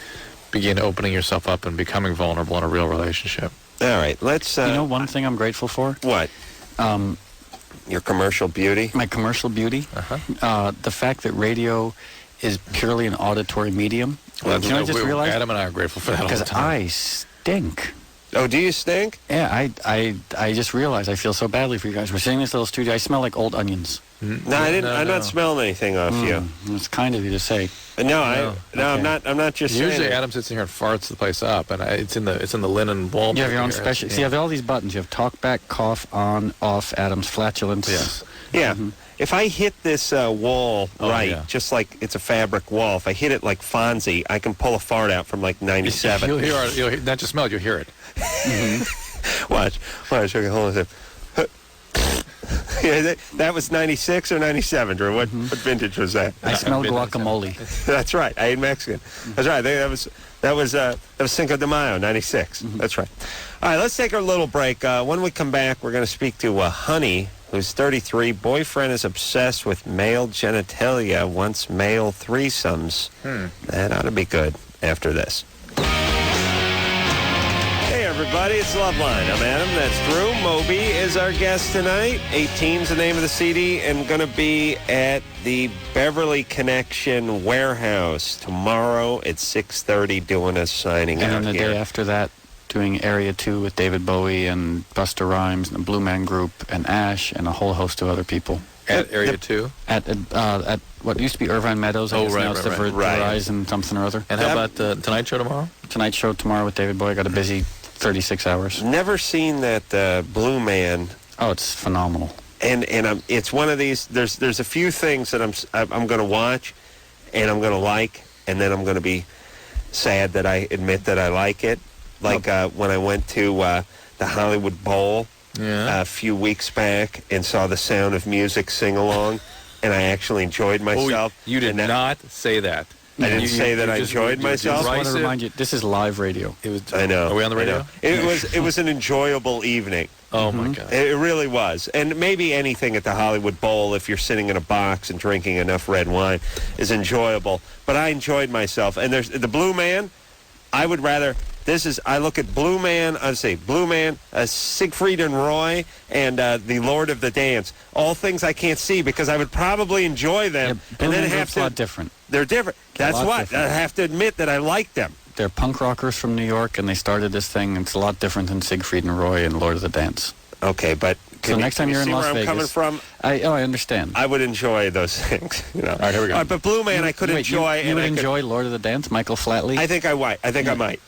begin opening yourself up and becoming vulnerable in a real relationship. All right, let's... one thing I'm grateful for? What? Your commercial beauty? My commercial beauty? The fact that radio is purely an auditory medium. Well, you know, I just realized? Adam and I are grateful for that all the Because time. I stink. Oh, do you stink? Yeah, I just realized I feel so badly for you guys. We're sitting in this little studio. I smell like old onions. No, I didn't. I'm not smelling anything off you. It's kind of you to say. No, Okay. I'm not just Usually saying. Adam sits in here and farts the place up, and it's in the linen wall. You have your own special. See, you have all these buttons. You have talk back, cough, on, off, Adam's flatulence. Yes. Yeah. If I hit this wall yeah. just like it's a fabric wall, if I hit it like Fonzie, I can pull a fart out from like 97. You'll hear not just smell it, you'll hear it. Watch. Okay, hold on a second. Yeah, that was 96 or 97, Drew. What vintage was that? I smell guacamole. That's right. I ate Mexican. That's right. I think that was Cinco de Mayo, 96. That's right. All right, let's take our little break. When we come back, we're going to speak to Honey, who's 33. Boyfriend is obsessed with male genitalia, wants male threesomes. That ought to be good after this. Hey, everybody, it's Loveline. I'm Adam. That's Drew. Moby is our guest tonight. 18's the name of the CD, and going to be at the Beverly Connection Warehouse tomorrow at 6:30 doing a signing And out then the here. day after that, doing Area 2 with David Bowie and Busta Rhymes and the Blue Man Group and Ash and a whole host of other people. At Area 2? At what used to be Irvine Meadows. I guess now it's the Verizon something or other. And how about the Tonight Show tomorrow? Tonight Show tomorrow with David Bowie. Got a busy 36 hours. Never seen that Blue Man. Oh, it's phenomenal. And it's one of these. There's a few things that I'm going to watch, and I'm going to like, and then I'm going to be sad that I admit that I like it. Like when I went to the Hollywood Bowl a few weeks back and saw the Sound of Music sing along, and I actually enjoyed myself. You did not say that. I didn't say that I enjoyed myself. I just want to remind you, this is live radio. I know. Are we on the radio? It was an enjoyable evening. Oh, my God. It really was. And maybe anything at the Hollywood Bowl, if you're sitting in a box and drinking enough red wine, is enjoyable. But I enjoyed myself. And there's the Blue Man, I would rather... I look at Blue Man, Siegfried and Roy, and the Lord of the Dance. All things I can't see because I would probably enjoy them. Yeah, Blue and then Man have Group's a lot different. They're different. That's lot what. different. I have to admit that I like them. They're punk rockers from New York, and they started this thing. It's a lot different than Siegfried and Roy and Lord of the Dance. Okay, but... So next time you're in Las Vegas... Where I'm coming from? I understand. I would enjoy those things. You know. All right, here we go. But Blue Man, I could enjoy... You would enjoy Lord of the Dance, Michael Flatley? I think I might. I might.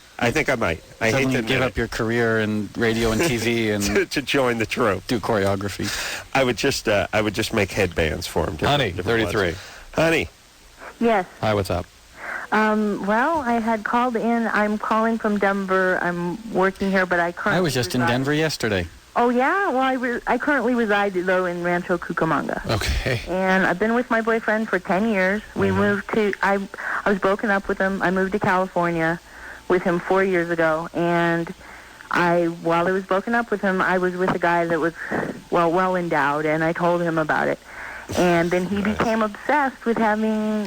I hate Suddenly to give up your career in radio and TV and to join the troupe. Do choreography. I would just make headbands for him. Honey, 33. Ones. Honey. Yes. Hi, what's up? Well, I had called in. I'm calling from Denver. I'm working here, but I currently... I was just in Denver yesterday. Oh, yeah? Well, I currently reside, though, in Rancho Cucamonga. Okay. And I've been with my boyfriend for 10 years. We moved to... I was broken up with him. I moved to California with him 4 years ago. And while I was broken up with him, I was with a guy that was, well endowed, and I told him about it. And then he became obsessed with having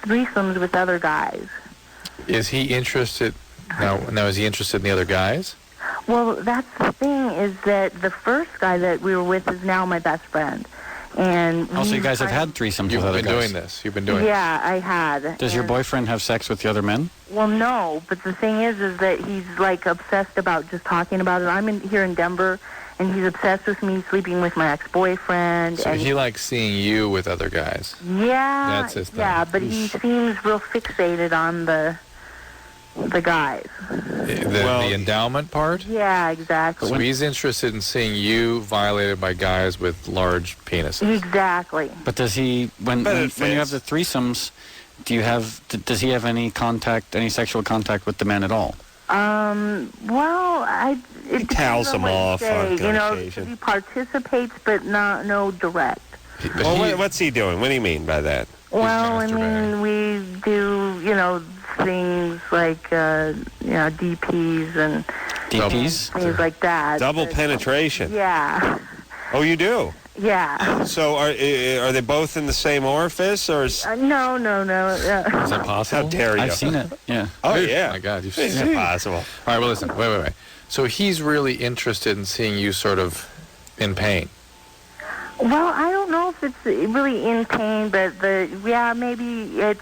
threesomes with other guys. Is he interested... Now, is he interested in the other guys? Well, that's the thing, is that the first guy that we were with is now my best friend. And also, you guys have had threesomes with other guys. You've been doing this. Yeah, I had. Does your boyfriend have sex with the other men? Well, no, but the thing is that he's, obsessed about just talking about it. I'm here in Denver, and he's obsessed with me sleeping with my ex-boyfriend. So he likes seeing you with other guys. Yeah. That's his thing. Yeah, but he seems real fixated on the guys. The endowment part? Yeah, exactly. So he's interested in seeing you violated by guys with large penises. Exactly. But does he, when you have the threesomes, does he have any sexual contact with the men at all? It towels them off on occasion. He participates, but no direct. What's he doing? What do you mean by that? Well, I mean, we do, things like, DPs and DPs? things like that. Double penetration. Yeah. Oh, you do? Yeah. So are they both in the same orifice, or is... No. Is that possible? How dare you? I've seen it, yeah. Oh, yeah. Oh, my God, you've seen It's it. impossible. All right, well, listen, wait. So he's really interested in seeing you sort of in pain. Well, I don't know if it's really in pain, but maybe it's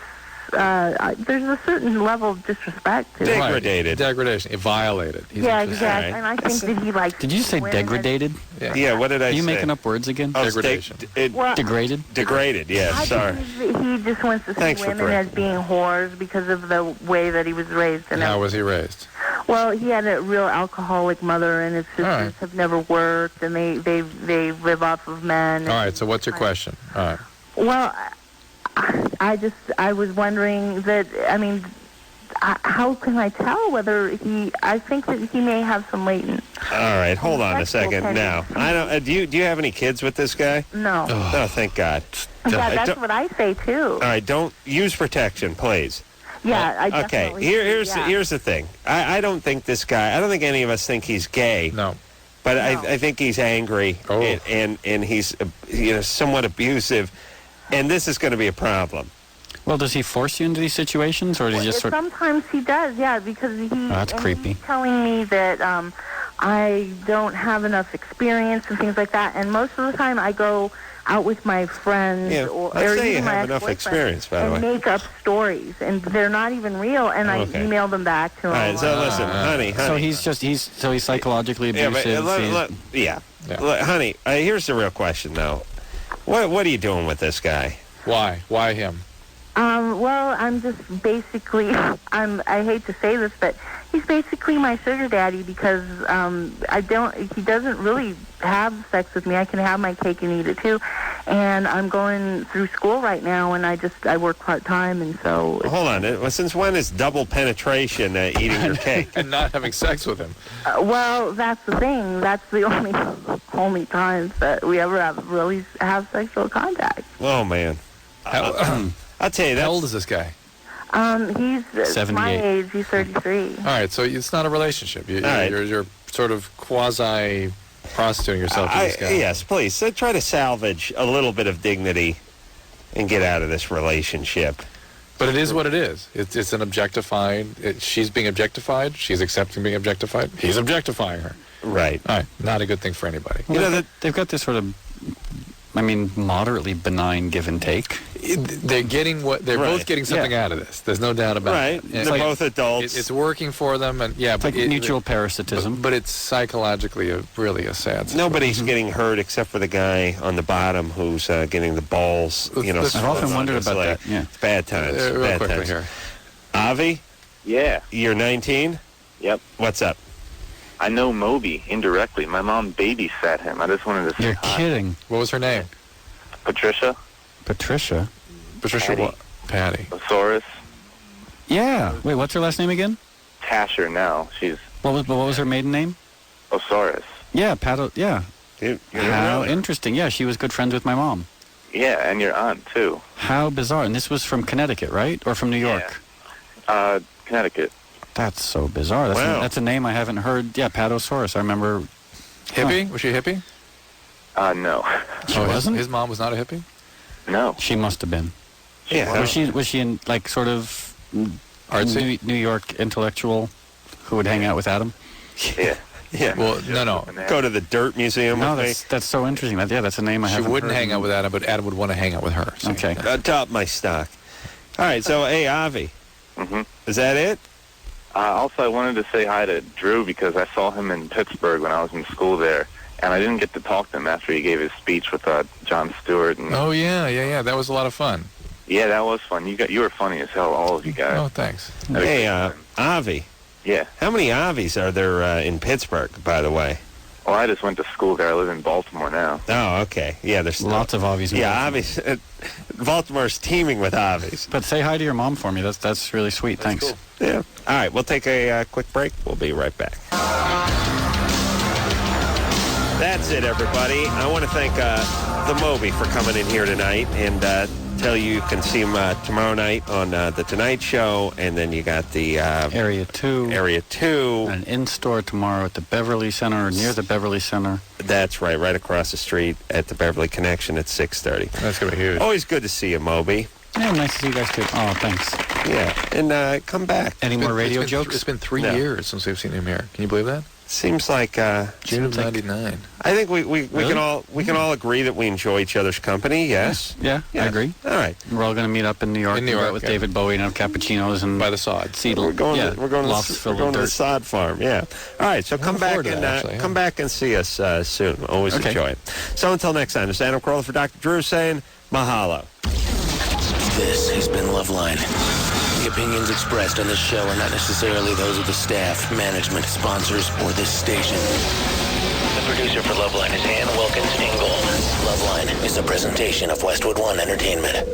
there's a certain level of disrespect to it. Degraded. Degradation. Violated. Yeah, exactly. Right. And I think that he likes. Did you say degraded? Yeah, what did I say? Are you making up words again? Oh, Degradation. Degraded? Degraded, yeah, I sorry. believe that he just wants to see Thanks for women as being whores because of the way that he was raised. And how was he raised? Well, he had a real alcoholic mother, and his sisters have never worked, and they live off of men. All right, so what's your question? All right. Well, I was wondering that, how can I tell whether I think that he may have some latent. All right, hold on a second now. I don't. Do you have any kids with this guy? No. Oh, thank God. Yeah, that's what I say too. All right, don't use protection, please. Yeah, I okay. definitely. Here's the thing. I don't think this guy. I don't think any of us think he's gay. No. But I think he's angry and he's somewhat abusive, and this is going to be a problem. Well, does he force you into these situations, or does he just sort of... Sometimes he does, yeah, because that's creepy. He's telling me that I don't have enough experience and things like that, and most of the time I go out with my friends or say even you my have enough experience, by the way. and make up stories, and they're not even real, and I email them back to him. All right, so listen, honey. So he's psychologically abusive. Honey, here's the real question, though. What are you doing with this guy? Why? Why him? Well, I'm just basically, I hate to say this, but he's basically my sugar daddy because he doesn't really have sex with me. I can have my cake and eat it too. And I'm going through school right now, and I work part-time, and so... Hold on. Since when is double penetration eating your cake? And not having sex with him. Well, that's the thing. That's the only times that we ever really have sexual contact. Oh, man. I'll tell you that. How old is this guy? He's 78. my age. He's 33. All right, so it's not a relationship. You're sort of quasi-prostituting yourself to this guy. Yes, please. So try to salvage a little bit of dignity and get out of this relationship. But it is what it is. It's an objectified... she's being objectified. She's accepting being objectified. He's objectifying her. Right. All right. Not a good thing for anybody. Well, they've got this sort of... moderately benign give and take. They're getting they're both getting something out of this. There's no doubt about it. Right. They're both adults. It's working for them, and it's like mutual parasitism. But it's psychologically really a sad situation. Nobody's getting hurt except for the guy on the bottom who's getting the balls. I've often wondered about that. Yeah. It's bad times. Real quickly times. here. Avi? Yeah. You're 19? Yep. What's up? I know Moby indirectly. My mom babysat him. I just wanted to say You're hi. kidding. What was her name? Patricia. Patricia Patty. What? Patty. Osaurus. Yeah. Wait, what's her last name again? Tasher now. She's... What was her maiden name? Osaurus. Yeah, yeah. How interesting. Yeah, she was good friends with my mom. Yeah, and your aunt, too. How bizarre. And this was from Connecticut, right? Or from New York? Yeah. Connecticut. That's so bizarre. That's a name I haven't heard. Yeah, Patosaurus. I remember... Hippie? Was she a hippie? No. She wasn't? His mom was not a hippie? No. She must have been. Yeah. Was she in, like, sort of artsy New York intellectual who would hang out with Adam? Yeah. Yeah. Well, no. Go to the Dirt Museum with me. That's so interesting. That's a name I haven't heard. She wouldn't hang out with Adam, but Adam would want to hang out with her. So. Okay. Top my stock. All right, so, hey, Avi. Mm-hmm. Is that it? Also, I wanted to say hi to Drew because I saw him in Pittsburgh when I was in school there. And I didn't get to talk to him after he gave his speech with Jon Stewart. And, oh, yeah. That was a lot of fun. Yeah, that was fun. You were funny as hell, all of you guys. Oh, thanks. Hey, Avi. Yeah. How many Avis are there in Pittsburgh, by the way? Well, I just went to school there. I live in Baltimore now. Oh, okay. Yeah, there's lots of Avis. Avis. Baltimore's teeming with Avis. But say hi to your mom for me. That's really sweet. Thanks. Cool. Yeah. All right, we'll take a quick break. We'll be right back. That's it, everybody. I want to thank the Moby for coming in here tonight and tell you can see him tomorrow night on The Tonight Show, and then you got the... Area 2. Area 2. And an in-store tomorrow at the Beverly Center, or near the Beverly Center. That's right across the street at the Beverly Connection at 6:30. That's going to be huge. Always good to see you, Moby. Yeah, nice to see you guys too. Oh, thanks. Yeah, and come back. Any more radio jokes? It's been 3 years since we've seen him here. Can you believe that? Seems like June of '99. I think we Really? can all agree that we enjoy each other's company. Yes. Yeah, I agree. All right. We're all going to meet up in New York. With David Bowie and have cappuccinos and by the sod. We're going to the sod farm. Yeah. All right. So come back and see us soon. Always enjoy it. So until next time, this is Adam Carolla for Dr. Drew saying mahalo. This has been Loveline. The opinions expressed on this show are not necessarily those of the staff, management, sponsors, or this station. The producer for Loveline is Ann Wilkins Ingle. Loveline is a presentation of Westwood One Entertainment.